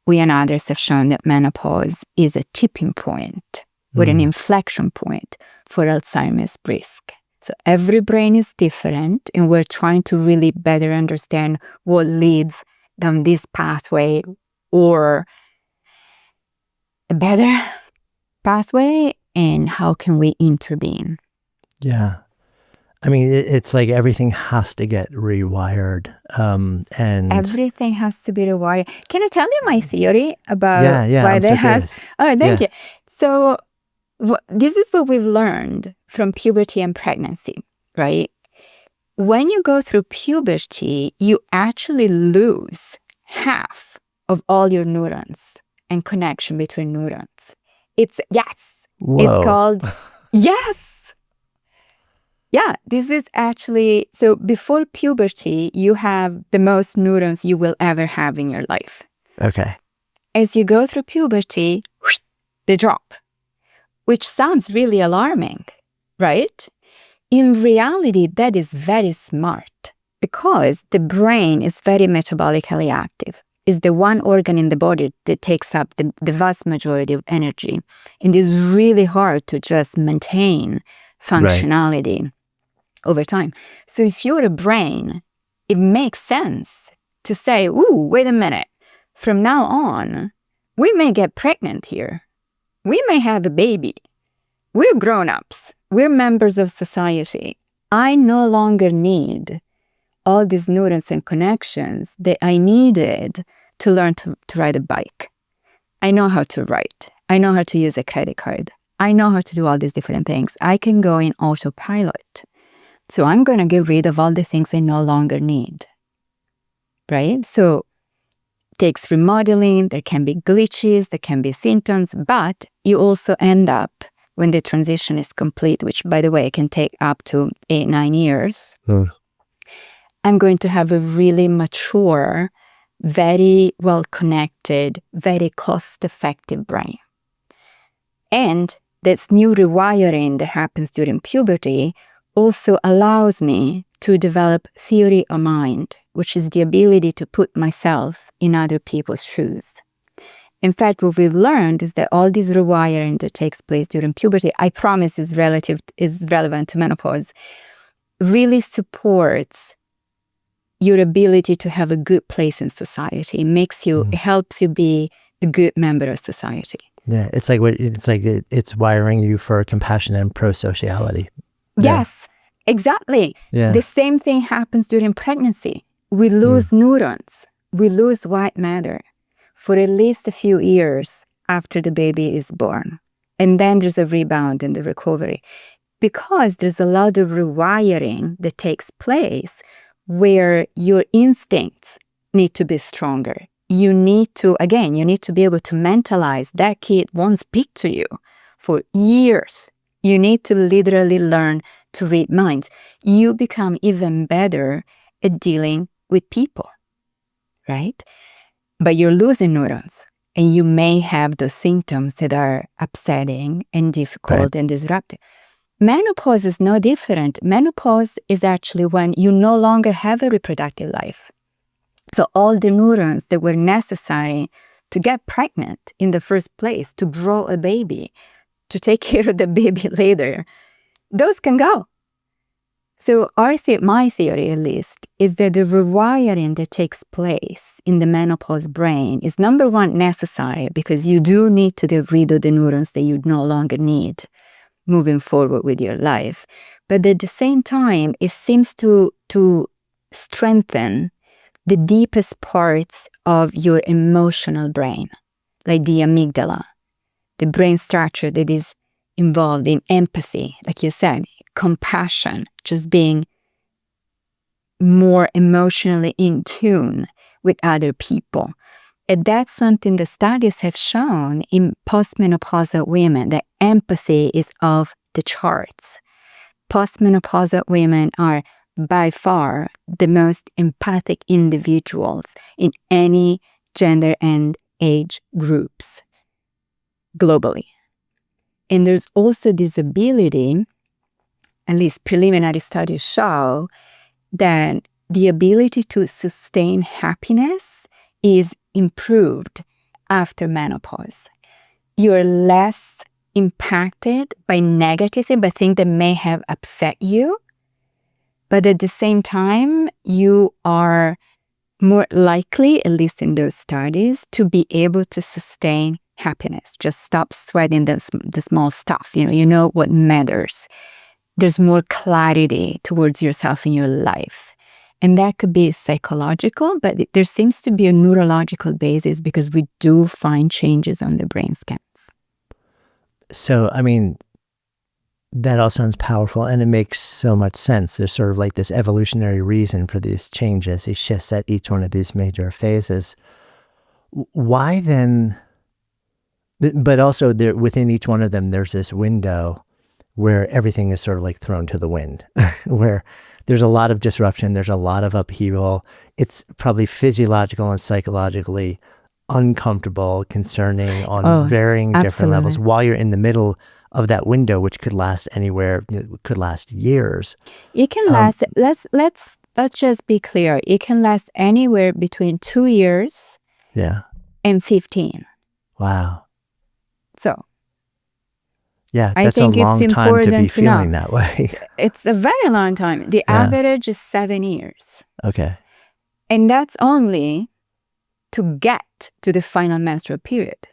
we and others have shown that menopause is a tipping point or an inflection point for Alzheimer's risk. So every brain is different, and we're trying to really better understand what leads down this pathway or a better pathway, and how can we intervene? Yeah. I mean, it's like everything has to get rewired. And everything has to be rewired. Can I tell you my theory about why there has... curious. Oh, thank you. So this is what we've learned from puberty and pregnancy, right? When you go through puberty, you actually lose half of all your neurons and connection between neurons. Whoa. It's called, yes. Yeah, this is actually, so before puberty, you have the most neurons you will ever have in your life. Okay. As you go through puberty, they drop, which sounds really alarming, right? In reality, that is very smart, because the brain is very metabolically active. It's the one organ in the body that takes up the vast majority of energy. And it's really hard to just maintain functionality over time. So if you're a brain, it makes sense to say, ooh, wait a minute. From now on, we may get pregnant here. We may have a baby. We're grown-ups. We're members of society. I no longer need all these neurons and connections that I needed to learn to ride a bike. I know how to write. I know how to use a credit card. I know how to do all these different things. I can go in autopilot. So I'm going to get rid of all the things I no longer need, right? So it takes remodeling. There can be glitches, there can be symptoms, but you also end up, when the transition is complete, which, by the way, can take up to 8-9 years, I'm going to have a really mature, very well-connected, very cost-effective brain. And this new rewiring that happens during puberty also allows me to develop theory of mind, which is the ability to put myself in other people's shoes. In fact, what we've learned is that all this rewiring that takes place during puberty, I promise is relevant to menopause, really supports your ability to have a good place in society. It helps you be a good member of society. Yeah, it's wiring you for compassion and pro-sociality. Yes, exactly. Yeah. The same thing happens during pregnancy. We lose neurons. We lose white matter for at least a few years after the baby is born. And then there's a rebound in the recovery, because there's a lot of rewiring that takes place where your instincts need to be stronger. You need to be able to mentalize that kid won't speak to you for years. You need to literally learn to read minds. You become even better at dealing with people, right? But you're losing neurons, and you may have those symptoms that are upsetting and difficult and disruptive. Menopause is no different. Menopause is actually when you no longer have a reproductive life. So all the neurons that were necessary to get pregnant in the first place, to grow a baby, to take care of the baby later, those can go. So my theory, at least, is that the rewiring that takes place in the menopause brain is, number one, necessary, because you do need to get rid of the neurons that you no longer need moving forward with your life. But at the same time, it seems to strengthen the deepest parts of your emotional brain, like the amygdala, the brain structure that is involved in empathy, like you said, compassion, just being more emotionally in tune with other people. And that's something the studies have shown in postmenopausal women, that empathy is off the charts. Postmenopausal women are by far the most empathic individuals in any gender and age groups globally. And there's also this ability, at least preliminary studies show, that the ability to sustain happiness is improved after menopause. You're less impacted by negativity, by things that may have upset you. But at the same time, you are more likely, at least in those studies, to be able to sustain happiness. Just stop sweating the small stuff. You know what matters. There's more clarity towards yourself in your life. And that could be psychological, but there seems to be a neurological basis, because we do find changes on the brain scans. So, I mean, that all sounds powerful, and it makes so much sense. There's sort of like this evolutionary reason for these changes, these shifts at each one of these major phases. Why then, but also there, within each one of them, there's this window where everything is sort of like thrown to the wind, where there's a lot of disruption, there's a lot of upheaval. It's probably physiological and psychologically uncomfortable, concerning on varying different levels, while you're in the middle of that window, which could last anywhere, could last years. It can last, let's just be clear, it can last anywhere between 2 years and 15. Wow. So yeah, I that's think a long it's time to be important feeling that way. It's a very long time. The average is 7 years. Okay. And that's only to get to the final menstrual period.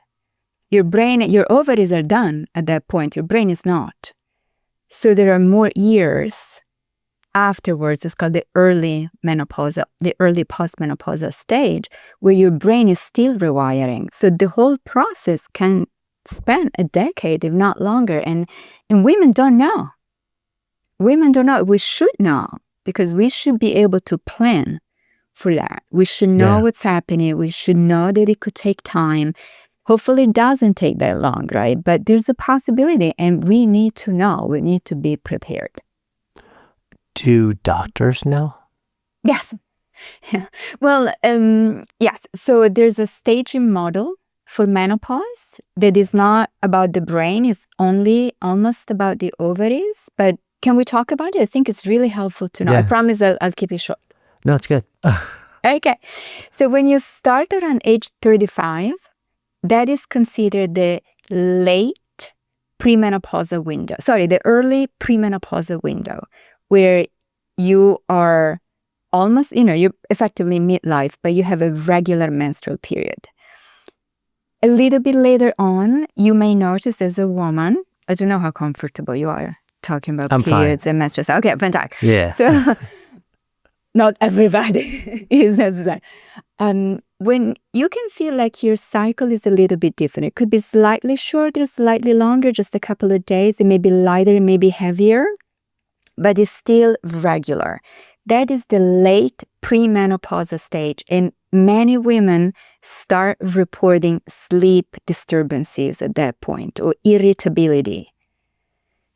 Your brain, your ovaries are done at that point. Your brain is not. So there are more years afterwards. It's called the early postmenopausal stage, where your brain is still rewiring. So the whole process can span a decade, if not longer. And women don't know. Women don't know. We should know, because we should be able to plan for that. We should know what's happening. We should know that it could take time. Hopefully it doesn't take that long, right? But there's a possibility, and we need to know. We need to be prepared. Do doctors know? Yes. Well, yes. So there's a staging model for menopause that is not about the brain. It's only almost about the ovaries. But can we talk about it? I think it's really helpful to know. I promise I'll keep it short. No, it's good. Okay. So when you start around age 35, that is considered the late premenopausal window. Sorry, the early premenopausal window, where you are almost, you're effectively midlife, but you have a regular menstrual period. A little bit later on, you may notice as a woman, I don't know how comfortable you are talking about periods and menstruation. Okay, fantastic. Yeah. So not everybody is as that. When you can feel like your cycle is a little bit different. It could be slightly shorter, slightly longer, just a couple of days. It may be lighter, it may be heavier, but it's still regular. That is the late premenopausal stage. And many women start reporting sleep disturbances at that point, or irritability.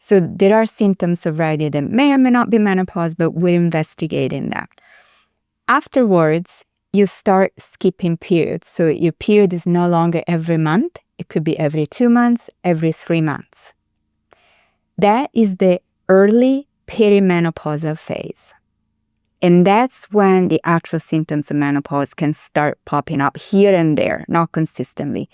So there are symptoms already that may or may not be menopause, but we're investigating that. Afterwards, you start skipping periods. So your period is no longer every month. It could be every 2 months, every 3 months. That is the early perimenopausal phase. And that's when the actual symptoms of menopause can start popping up here and there, not consistently.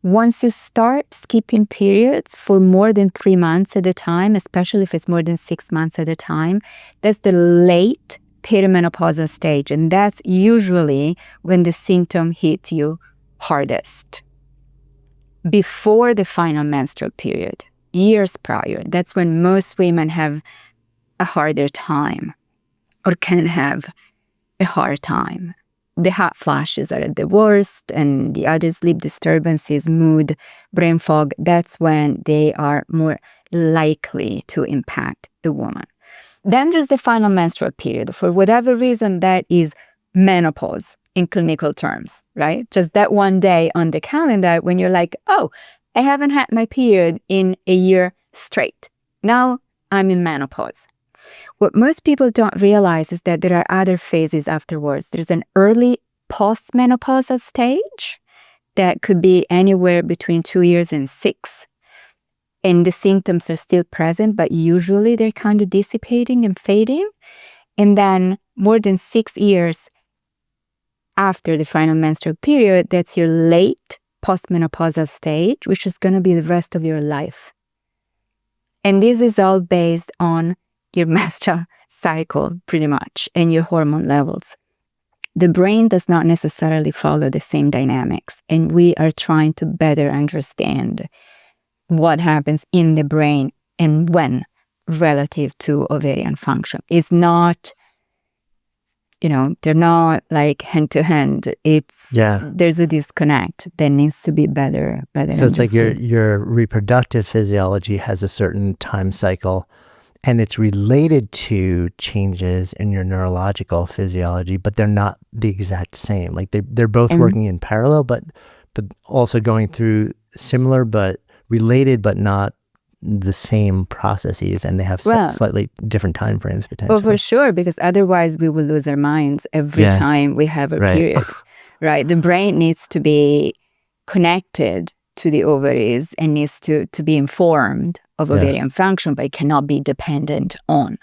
Once you start skipping periods for more than 3 months at a time, especially if it's more than 6 months at a time, that's the late perimenopausal stage. And that's usually when the symptom hits you hardest. Before the final menstrual period, years prior, that's when most women have a harder time, or can have a hard time. The hot flashes are at the worst, and the other sleep disturbances, mood, brain fog, that's when they are more likely to impact the woman. Then there's the final menstrual period. For whatever reason, that is menopause in clinical terms, right? Just that one day on the calendar when you're like, oh, I haven't had my period in a year straight. Now I'm in menopause. What most people don't realize is that there are other phases afterwards. There's an early post-menopausal stage that could be anywhere between 2 years and 6. And the symptoms are still present, but usually they're kind of dissipating and fading. And then more than 6 years after the final menstrual period, that's your late post-menopausal stage, which is going to be the rest of your life. And this is all based on your menstrual cycle, pretty much, and your hormone levels. The brain does not necessarily follow the same dynamics, and we are trying to better understand what happens in the brain and when relative to ovarian function. It's not, they're not like hand to hand. There's a disconnect that needs to be better So understood. it's like your reproductive physiology has a certain time cycle, and it's related to changes in your neurological physiology, but they're not the exact same. Like they're both working in parallel, but also going through similar but related, but not the same processes, and they have slightly different time frames potentially. Well, for sure, because otherwise we will lose our minds every time we have a period, right? The brain needs to be connected to the ovaries and needs to be informed of ovarian function, but it cannot be dependent on.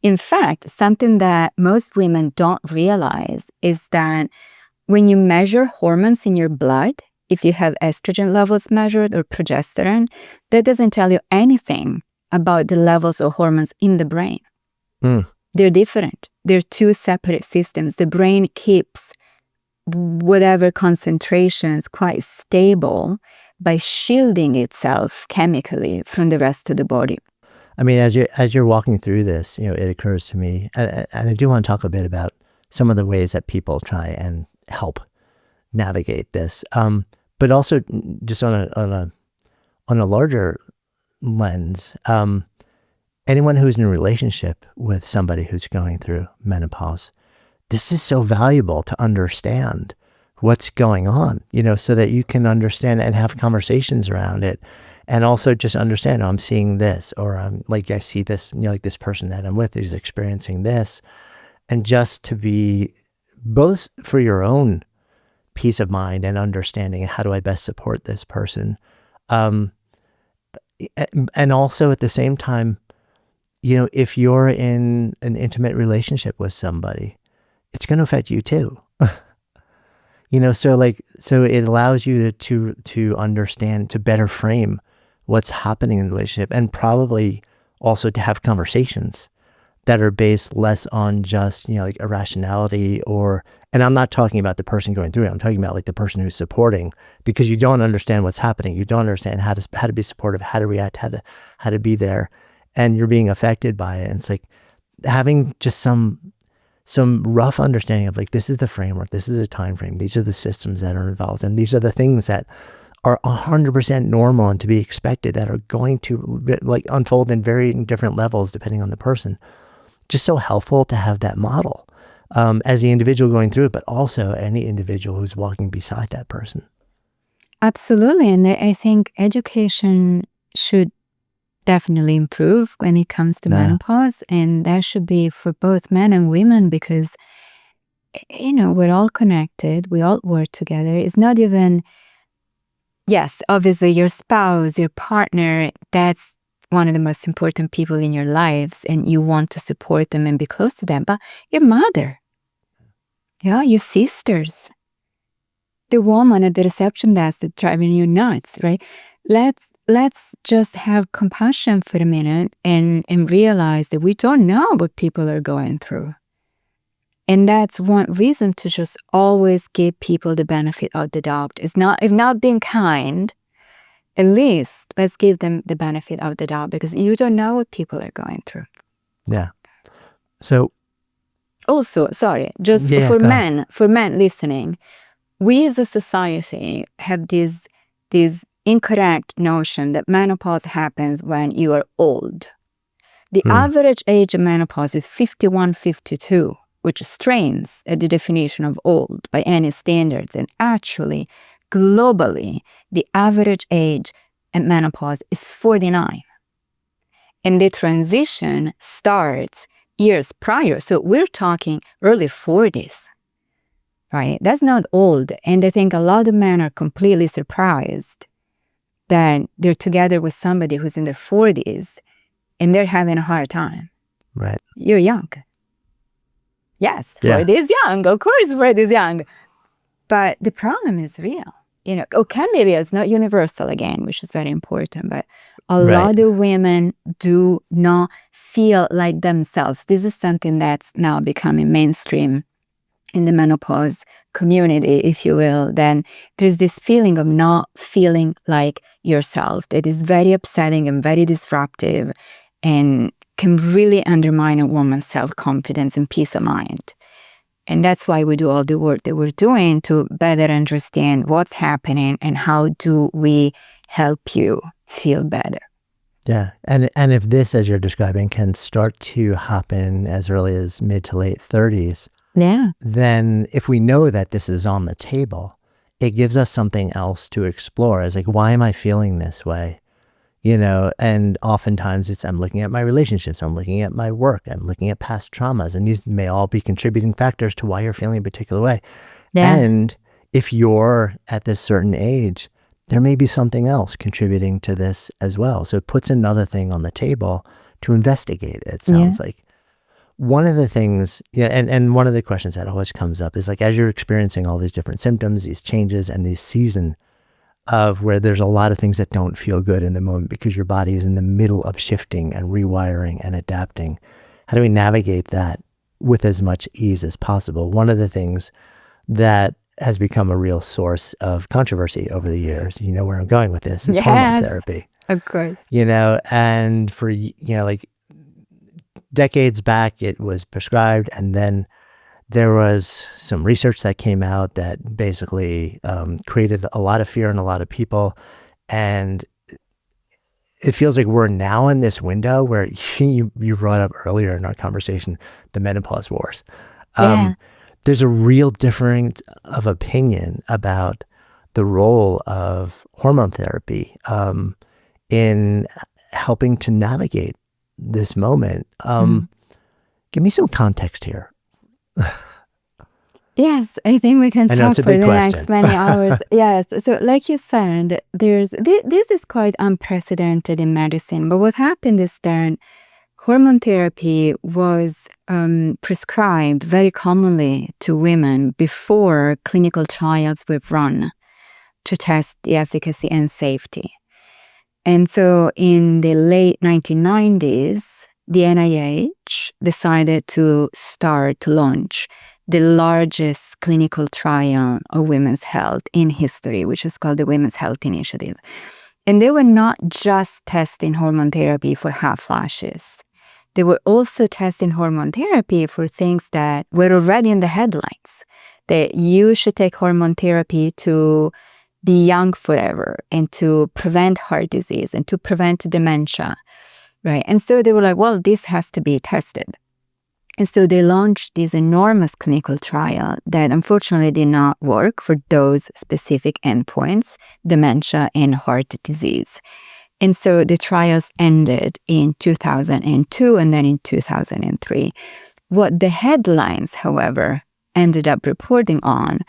In fact, something that most women don't realize is that when you measure hormones in your blood, if you have estrogen levels measured or progesterone, that doesn't tell you anything about the levels of hormones in the brain. They're different. They're two separate systems. The brain keeps whatever concentrations quite stable by shielding itself chemically from the rest of the body. I mean, as you're walking through this, it occurs to me, and I do want to talk a bit about some of the ways that people try and help navigate this. But also just on a on a larger lens, anyone who's in a relationship with somebody who's going through menopause, this is so valuable to understand what's going on, so that you can understand and have conversations around it. And also just understand, I'm seeing this, or I see this, like this person that I'm with is experiencing this. And just to be both for your own peace of mind and understanding, how do I best support this person? And also at the same time, if you're in an intimate relationship with somebody, it's going to affect you too. So it allows you to understand, to better frame what's happening in the relationship, and probably also to have conversations that are based less on just, like irrationality, and I'm not talking about the person going through it. I'm talking about like the person who's supporting, because you don't understand what's happening. You don't understand how to be supportive, how to react, how to be there, and you're being affected by it. And it's like having just some rough understanding of like, this is the framework, this is a time frame, these are the systems that are involved, and these are the things that are 100% normal and to be expected, that are going to like unfold in very different levels depending on the person. Just so helpful to have that model as the individual going through it, but also any individual who's walking beside that person. Absolutely. And I think education should definitely improve when it comes to menopause. And that should be for both men and women, because, we're all connected. We all work together. It's not even, yes, obviously your spouse, your partner, that's one of the most important people in your lives, and you want to support them and be close to them. But your mother, your sisters, the woman at the reception desk that's driving you nuts, right? Let's just have compassion for a minute and realize that we don't know what people are going through. And that's one reason to just always give people the benefit of the doubt. If not being kind, at least let's give them the benefit of the doubt, because you don't know what people are going through. Yeah. So also, sorry, just for men listening, we as a society have this incorrect notion that menopause happens when you are old. The average age of menopause is 51, 52, which strains at the definition of old by any standards. And actually, globally, the average age at menopause is 49. And the transition starts years prior. So we're talking early 40s, right? That's not old. And I think a lot of men are completely surprised that they're together with somebody who's in their 40s and they're having a hard time. Right. You're young. Yes, 40 is young. Of course, 40 is young. But the problem is real. Can be real. It's not universal again, which is very important. But a lot of women do not feel like themselves. This is something that's now becoming mainstream in the menopause community, if you will. Then there's this feeling of not feeling like yourself that is very upsetting and very disruptive and can really undermine a woman's self-confidence and peace of mind. And that's why we do all the work that we're doing to better understand what's happening and how do we help you feel better. Yeah. And if this, as you're describing, can start to happen as early as mid to late 30s, then if we know that this is on the table, it gives us something else to explore as like, why am I feeling this way? And oftentimes I'm looking at my relationships, I'm looking at my work, I'm looking at past traumas, and these may all be contributing factors to why you're feeling a particular way. And if you're at this certain age, there may be something else contributing to this as well. So it puts another thing on the table to investigate, it sounds like. One of the things, and one of the questions that always comes up is like, as you're experiencing all these different symptoms, these changes, and these season of where there's a lot of things that don't feel good in the moment because your body is in the middle of shifting and rewiring and adapting. How do we navigate that with as much ease as possible? One of the things that has become a real source of controversy over the years, you know where I'm going with this, is hormone therapy. Of course. And for, like decades back, it was prescribed, and then there was some research that came out that basically created a lot of fear in a lot of people. And it feels like we're now in this window where you brought up earlier in our conversation, the menopause wars. Yeah. There's a real difference of opinion about the role of hormone therapy in helping to navigate this moment. Give me some context here. Yes, I think we can I know it's talk a for big the question. next many hours. Yes, so like you said, this is quite unprecedented in medicine. But what happened is that hormone therapy was prescribed very commonly to women before clinical trials were run to test the efficacy and safety. And so in the late 1990s, the NIH decided to launch the largest clinical trial of women's health in history, which is called the Women's Health Initiative. And they were not just testing hormone therapy for hot flashes. They were also testing hormone therapy for things that were already in the headlines, that you should take hormone therapy to be young forever and to prevent heart disease and to prevent dementia, right? And so they were like, well, this has to be tested. And so they launched this enormous clinical trial that unfortunately did not work for those specific endpoints, dementia and heart disease. And so the trials ended in 2002 and then in 2003. What the headlines, however, ended up reporting on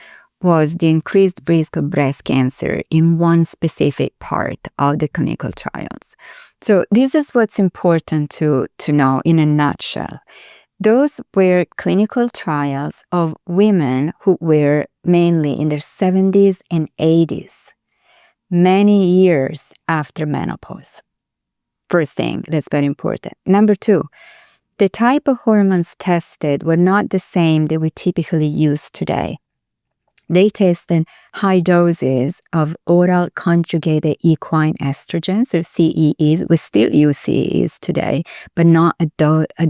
was the increased risk of breast cancer in one specific part of the clinical trials. So this is what's important to know in a nutshell. Those were clinical trials of women who were mainly in their 70s and 80s, many years after menopause. First thing, that's very important. Number two, the type of hormones tested were not the same that we typically use today. They tested high doses of oral conjugated equine estrogens, or CEEs. We still use CEEs today, but not at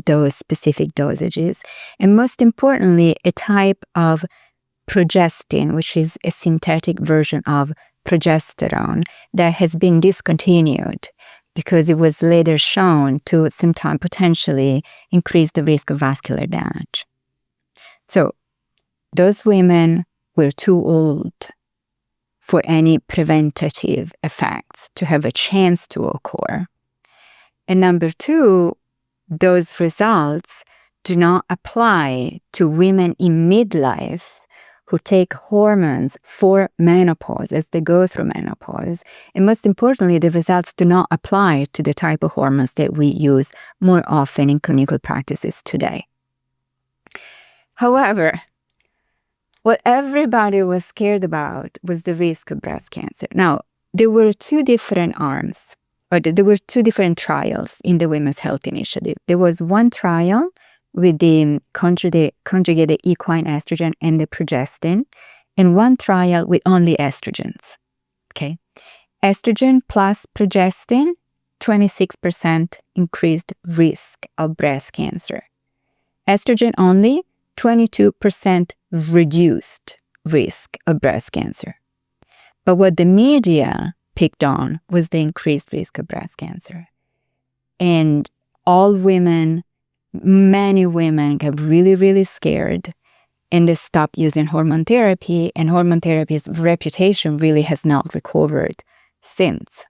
those specific dosages. And most importantly, a type of progestin, which is a synthetic version of progesterone that has been discontinued because it was later shown to sometimes potentially increase the risk of vascular damage. So those women were too old for any preventative effects to have a chance to occur. And number two, those results do not apply to women in midlife who take hormones for menopause as they go through menopause. And most importantly, the results do not apply to the type of hormones that we use more often in clinical practices today. However, what everybody was scared about was the risk of breast cancer. Now, there were two different arms, or there were two different trials in the Women's Health Initiative. There was one trial with the conjugated equine estrogen and the progestin, and one trial with only estrogens. Okay, estrogen plus progestin, 26% increased risk of breast cancer. Estrogen only, 22% reduced risk of breast cancer. But what the media picked on was the increased risk of breast cancer. And all women, many women got really, really scared and they stopped using hormone therapy, and hormone therapy's reputation really has not recovered since,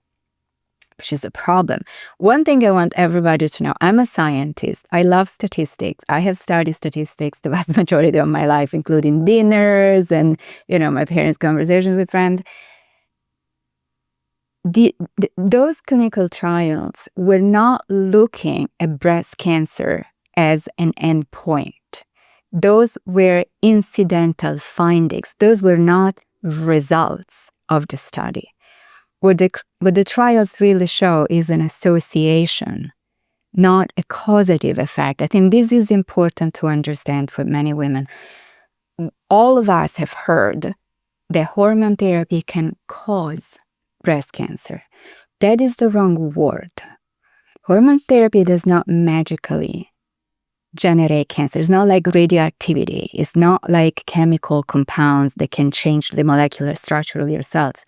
which is a problem. One thing I want everybody to know, I'm a scientist. I love statistics. I have studied statistics the vast majority of my life, including dinners and, my parents' conversations with friends. Those clinical trials were not looking at breast cancer as an endpoint. Those were incidental findings. Those were not results of the study. What the trials really show is an association, not a causative effect. I think this is important to understand for many women. All of us have heard that hormone therapy can cause breast cancer. That is the wrong word. Hormone therapy does not magically generate cancer. It's not like radioactivity. It's not like chemical compounds that can change the molecular structure of your cells.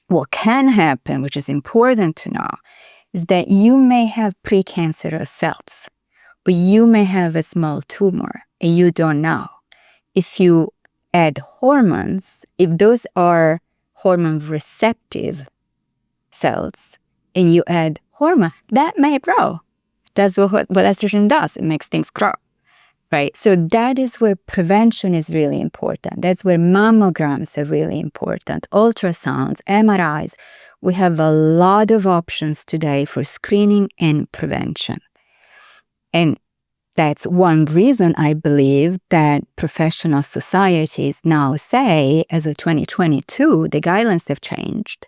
What can happen, which is important to know, is that you may have precancerous cells, but you may have a small tumor and you don't know. If you add hormones, if those are hormone receptive cells and you add hormone, that may grow. That's what estrogen does. It makes things grow, right? So that is where prevention is really important. That's where mammograms are really important. Ultrasounds, MRIs. We have a lot of options today for screening and prevention. And that's one reason I believe that professional societies now say, as of 2022, the guidelines have changed.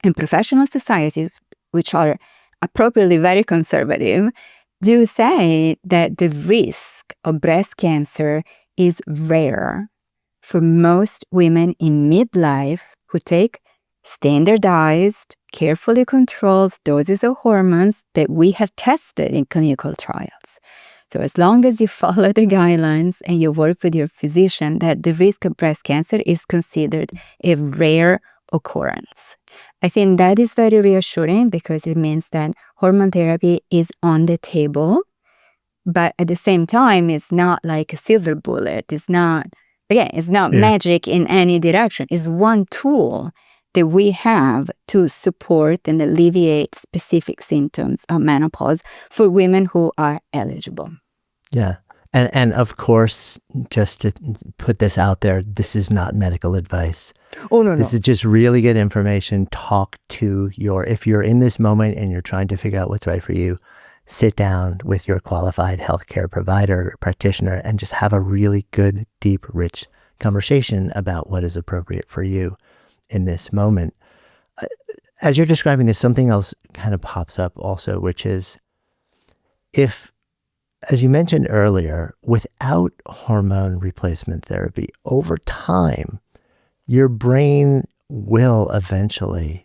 And professional societies, which are appropriately very conservative, do say that the risk of breast cancer is rare for most women in midlife who take standardized, carefully controlled doses of hormones that we have tested in clinical trials. So as long as you follow the guidelines and you work with your physician, that the risk of breast cancer is considered a rare occurrence. I think that is very reassuring because it means that hormone therapy is on the table, but at the same time, it's not like a silver bullet. It's not magic in any direction. It's one tool that we have to support and alleviate specific symptoms of menopause for women who are eligible. Yeah. And of course, just to put this out there, this is not medical advice. Oh, no. This is just really good information. Talk to if you're in this moment and you're trying to figure out what's right for you, sit down with your qualified healthcare provider or practitioner and just have a really good, deep, rich conversation about what is appropriate for you in this moment. As you're describing this, something else kind of pops up also, which is as you mentioned earlier, without hormone replacement therapy, over time, your brain will eventually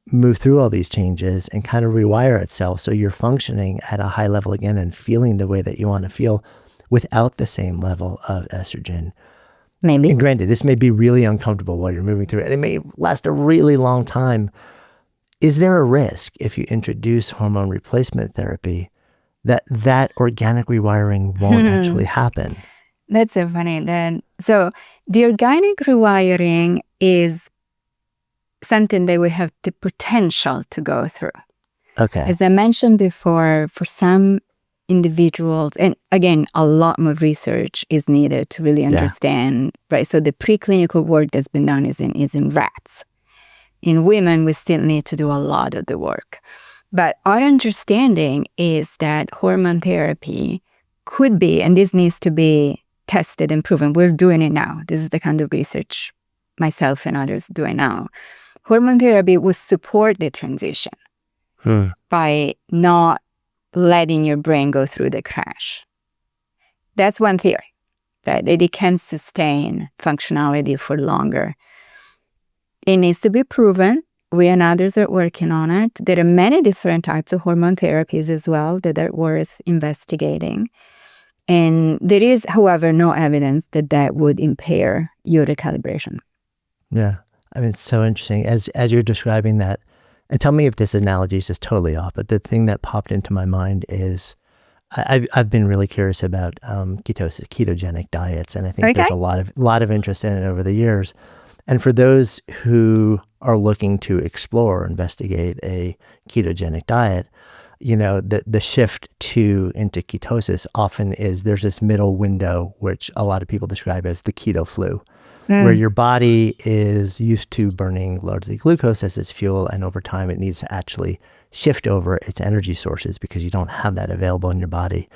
move through all these changes and kind of rewire itself so you're functioning at a high level again and feeling the way that you want to feel without the same level of estrogen. Maybe. And granted, this may be really uncomfortable while you're moving through it, and it may last a really long time. Is there a risk if you introduce hormone replacement therapy that organic rewiring won't actually happen? That's so funny. So the organic rewiring is something that we have the potential to go through. Okay. As I mentioned before, for some individuals, and again, a lot more research is needed to really understand, right? So the preclinical work that's been done is in rats. In women, we still need to do a lot of the work. But our understanding is that hormone therapy could be, and this needs to be tested and proven. We're doing it now. This is the kind of research myself and others doing now. Hormone therapy will support the transition by not letting your brain go through the crash. That's one theory, right? That it can sustain functionality for longer. It needs to be proven. We and others are working on it. There are many different types of hormone therapies as well that are worth investigating. And there is, however, no evidence that would impair your recalibration. Yeah. I mean, it's so interesting. As you're describing that, and tell me if this analogy is just totally off, but the thing that popped into my mind is I've been really curious about ketosis, ketogenic diets, and I think there's a lot of interest in it over the years. And for those who are looking to explore or investigate a ketogenic diet, the shift into ketosis often is there's this middle window, which a lot of people describe as the keto flu, where your body is used to burning largely glucose as its fuel, and over time it needs to actually shift over its energy sources because you don't have that available in your body.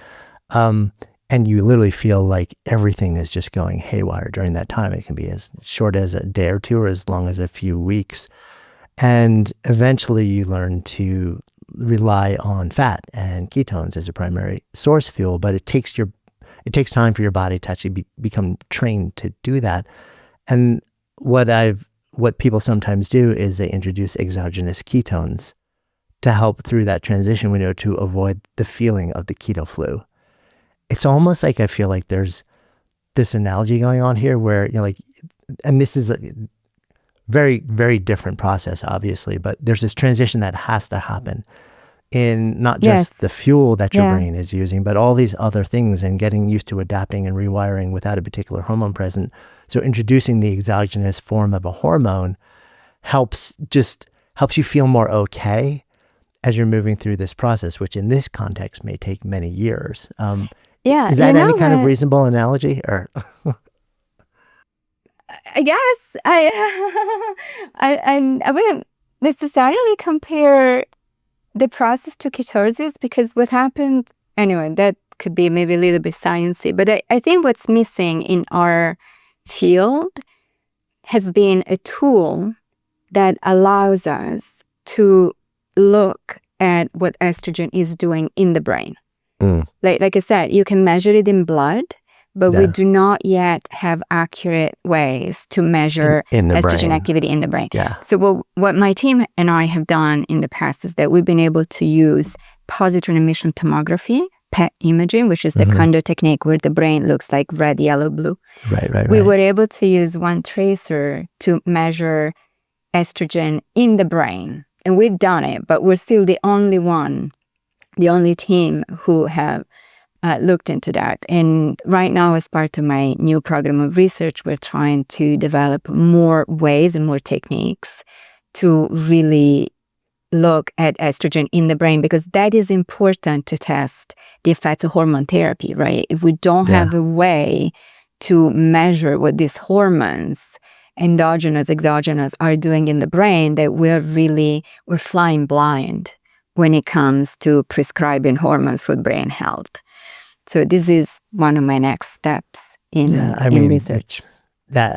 And you literally feel like everything is just going haywire during that time. It can be as short as a day or two or as long as a few weeks. And eventually you learn to rely on fat and ketones as a primary source fuel, but it takes time for your body to actually become trained to do that. And what people sometimes do is they introduce exogenous ketones to help through that transition window to avoid the feeling of the keto flu. It's almost like I feel like there's this analogy going on here where, and this is very, very different process, obviously, but there's this transition that has to happen in not just Yes. the fuel that your Yeah. brain is using, but all these other things and getting used to adapting and rewiring without a particular hormone present. So introducing the exogenous form of a hormone helps you feel more okay as you're moving through this process, which in this context may take many years. Yeah. Is You that any know kind of what? reasonable analogy? Or I guess I wouldn't necessarily compare the process to ketosis, because what happened, anyway, that could be maybe a little bit sciencey, but I think what's missing in our field has been a tool that allows us to look at what estrogen is doing in the brain. Like I said, you can measure it in blood, but we Yeah. do not yet have accurate ways to measure in the estrogen brain. activity in the brain. Yeah. So what my team and I have done in the past is that we've been able to use positron emission tomography, PET imaging, which is the kind of technique where the brain looks like red, yellow, blue. Right. We were able to use one tracer to measure estrogen in the brain. And we've done it, but we're still the only team who have looked into that. And right now, as part of my new program of research, we're trying to develop more ways and more techniques to really look at estrogen in the brain, because that is important to test the effects of hormone therapy, right? If we don't have a way to measure what these hormones, endogenous, exogenous, are doing in the brain, that we're flying blind when it comes to prescribing hormones for brain health. So this is one of my next steps in research. That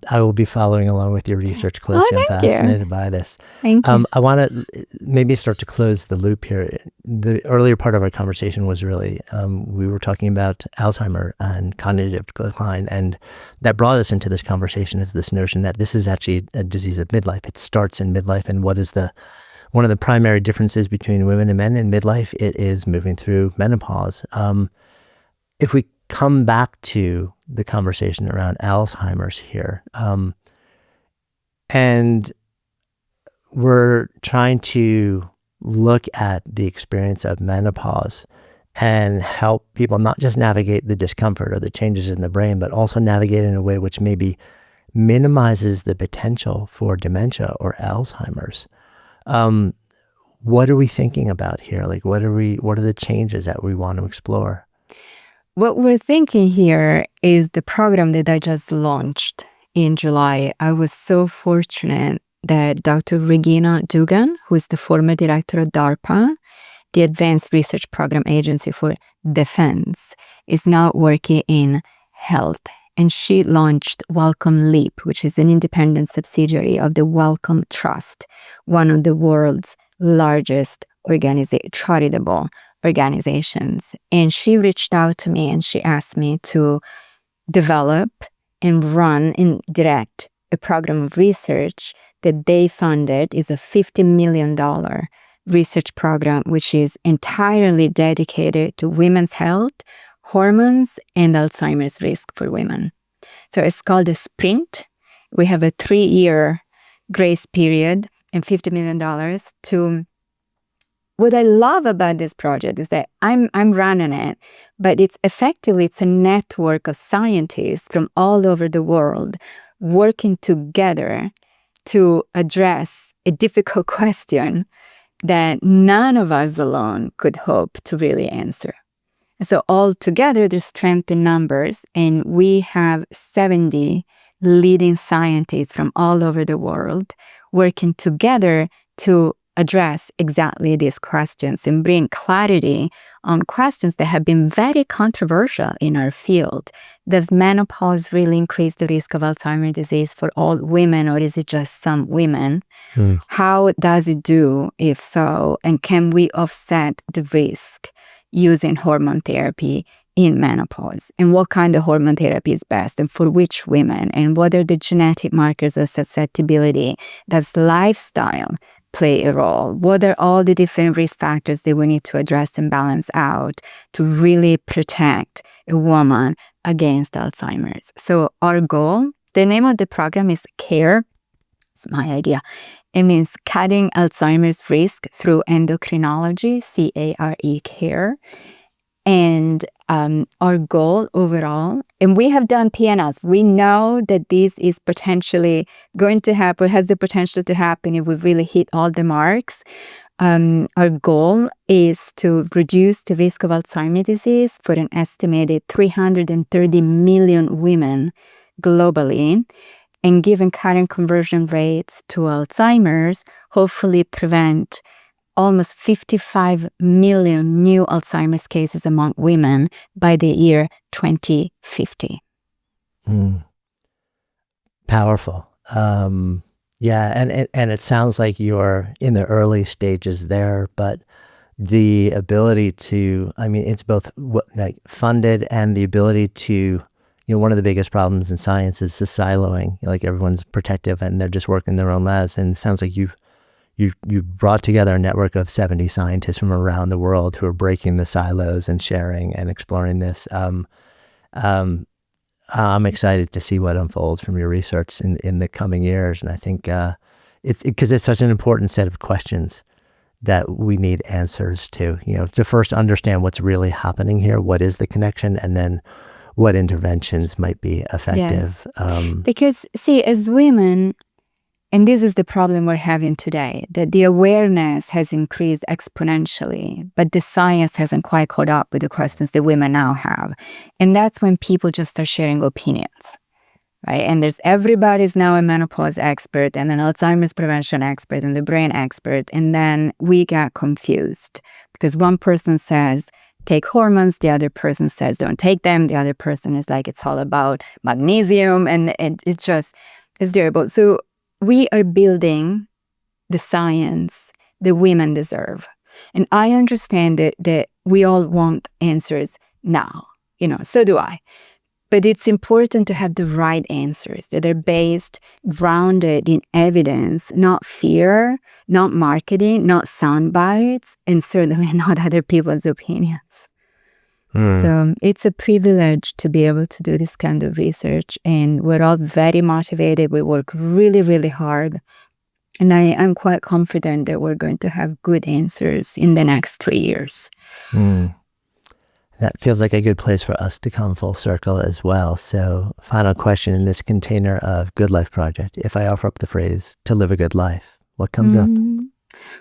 I will be following along with your research closely. I'm thank you. fascinated by this. Thank you. I want to maybe start to close the loop here. The earlier part of our conversation was really, we were talking about Alzheimer and cognitive decline, and that brought us into this conversation of this notion that this is actually a disease of midlife. It starts in midlife, and what is one of the primary differences between women and men in midlife? It is moving through menopause. If we come back to the conversation around Alzheimer's here, and we're trying to look at the experience of menopause and help people not just navigate the discomfort or the changes in the brain, but also navigate in a way which maybe minimizes the potential for dementia or Alzheimer's. What are we thinking about here? Like, what are the changes that we want to explore? What we're thinking here is the program that I just launched in July. I was so fortunate that Dr. Regina Dugan, who is the former director of DARPA, the Advanced Research Program Agency for Defense, is now working in health. And she launched Wellcome Leap, which is an independent subsidiary of the Wellcome Trust, one of the world's largest charitable organizations. And she reached out to me and she asked me to develop and run and direct a program of research that they funded. Is a $50 million research program, which is entirely dedicated to women's health, hormones, and Alzheimer's risk for women. So it's called a sprint. We have a 3-year grace period and $50 million to. What I love about this project is that I'm running it, but it's a network of scientists from all over the world working together to address a difficult question that none of us alone could hope to really answer. So all together, there's strength in numbers, and we have 70 leading scientists from all over the world working together to address exactly these questions and bring clarity on questions that have been very controversial in our field. Does menopause really increase the risk of Alzheimer's disease for all women, or is it just some women? How does it do, if so, and can we offset the risk using hormone therapy in menopause? And what kind of hormone therapy is best, and for which women? And what are the genetic markers of susceptibility? Does lifestyle play a role? What are all the different risk factors that we need to address and balance out to really protect a woman against Alzheimer's? So our goal, the name of the program is CARE, It's my idea. It means cutting Alzheimer's risk through endocrinology, care. And our goal overall, and we have done PNLs, we know that this is potentially going to happen, has the potential to happen if we really hit all the marks. Our goal is to reduce the risk of Alzheimer's disease for an estimated 330 million women globally. And given current conversion rates to Alzheimer's, hopefully prevent almost 55 million new Alzheimer's cases among women by the year 2050. Powerful. Yeah, and it sounds like you're in the early stages there, but the ability to, I mean, it's both like funded and the ability to, one of the biggest problems in science is the siloing. Like everyone's protective and they're just working in their own labs. And it sounds like you brought together a network of 70 scientists from around the world who are breaking the silos and sharing and exploring this. I'm excited to see what unfolds from your research in the coming years. And I think it's because it's such an important set of questions that we need answers to, to first understand what's really happening here. What is the connection? And then what interventions might be effective. Yes. Because see, as women, and this is the problem we're having today, that the awareness has increased exponentially, but the science hasn't quite caught up with the questions that women now have. And that's when people just start sharing opinions, right? And everybody's now a menopause expert and an Alzheimer's prevention expert and the brain expert. And then we got confused because one person says, take hormones, the other person says, don't take them. The other person is like, it's all about magnesium, and it's terrible. So we are building the science that women deserve. And I understand that we all want answers now, so do I. But it's important to have the right answers that are based, grounded in evidence, not fear, not marketing, not sound bites, and certainly not other people's opinions. So it's a privilege to be able to do this kind of research, and we're all very motivated. We work really, really hard, and I'm quite confident that we're going to have good answers in the next 3 years. That feels like a good place for us to come full circle as well. So final question in this container of Good Life Project. If I offer up the phrase, to live a good life, what comes up?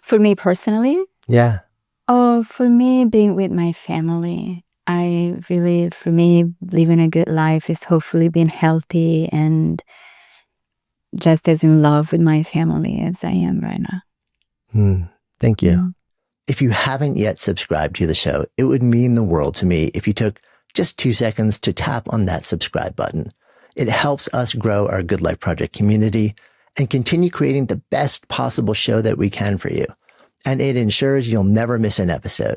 For me personally? Yeah. Oh, for me, being with my family. For me, living a good life is hopefully being healthy and just as in love with my family as I am right now. Thank you. If you haven't yet subscribed to the show, it would mean the world to me if you took just 2 seconds to tap on that subscribe button. It helps us grow our Good Life Project community and continue creating the best possible show that we can for you. And it ensures you'll never miss an episode.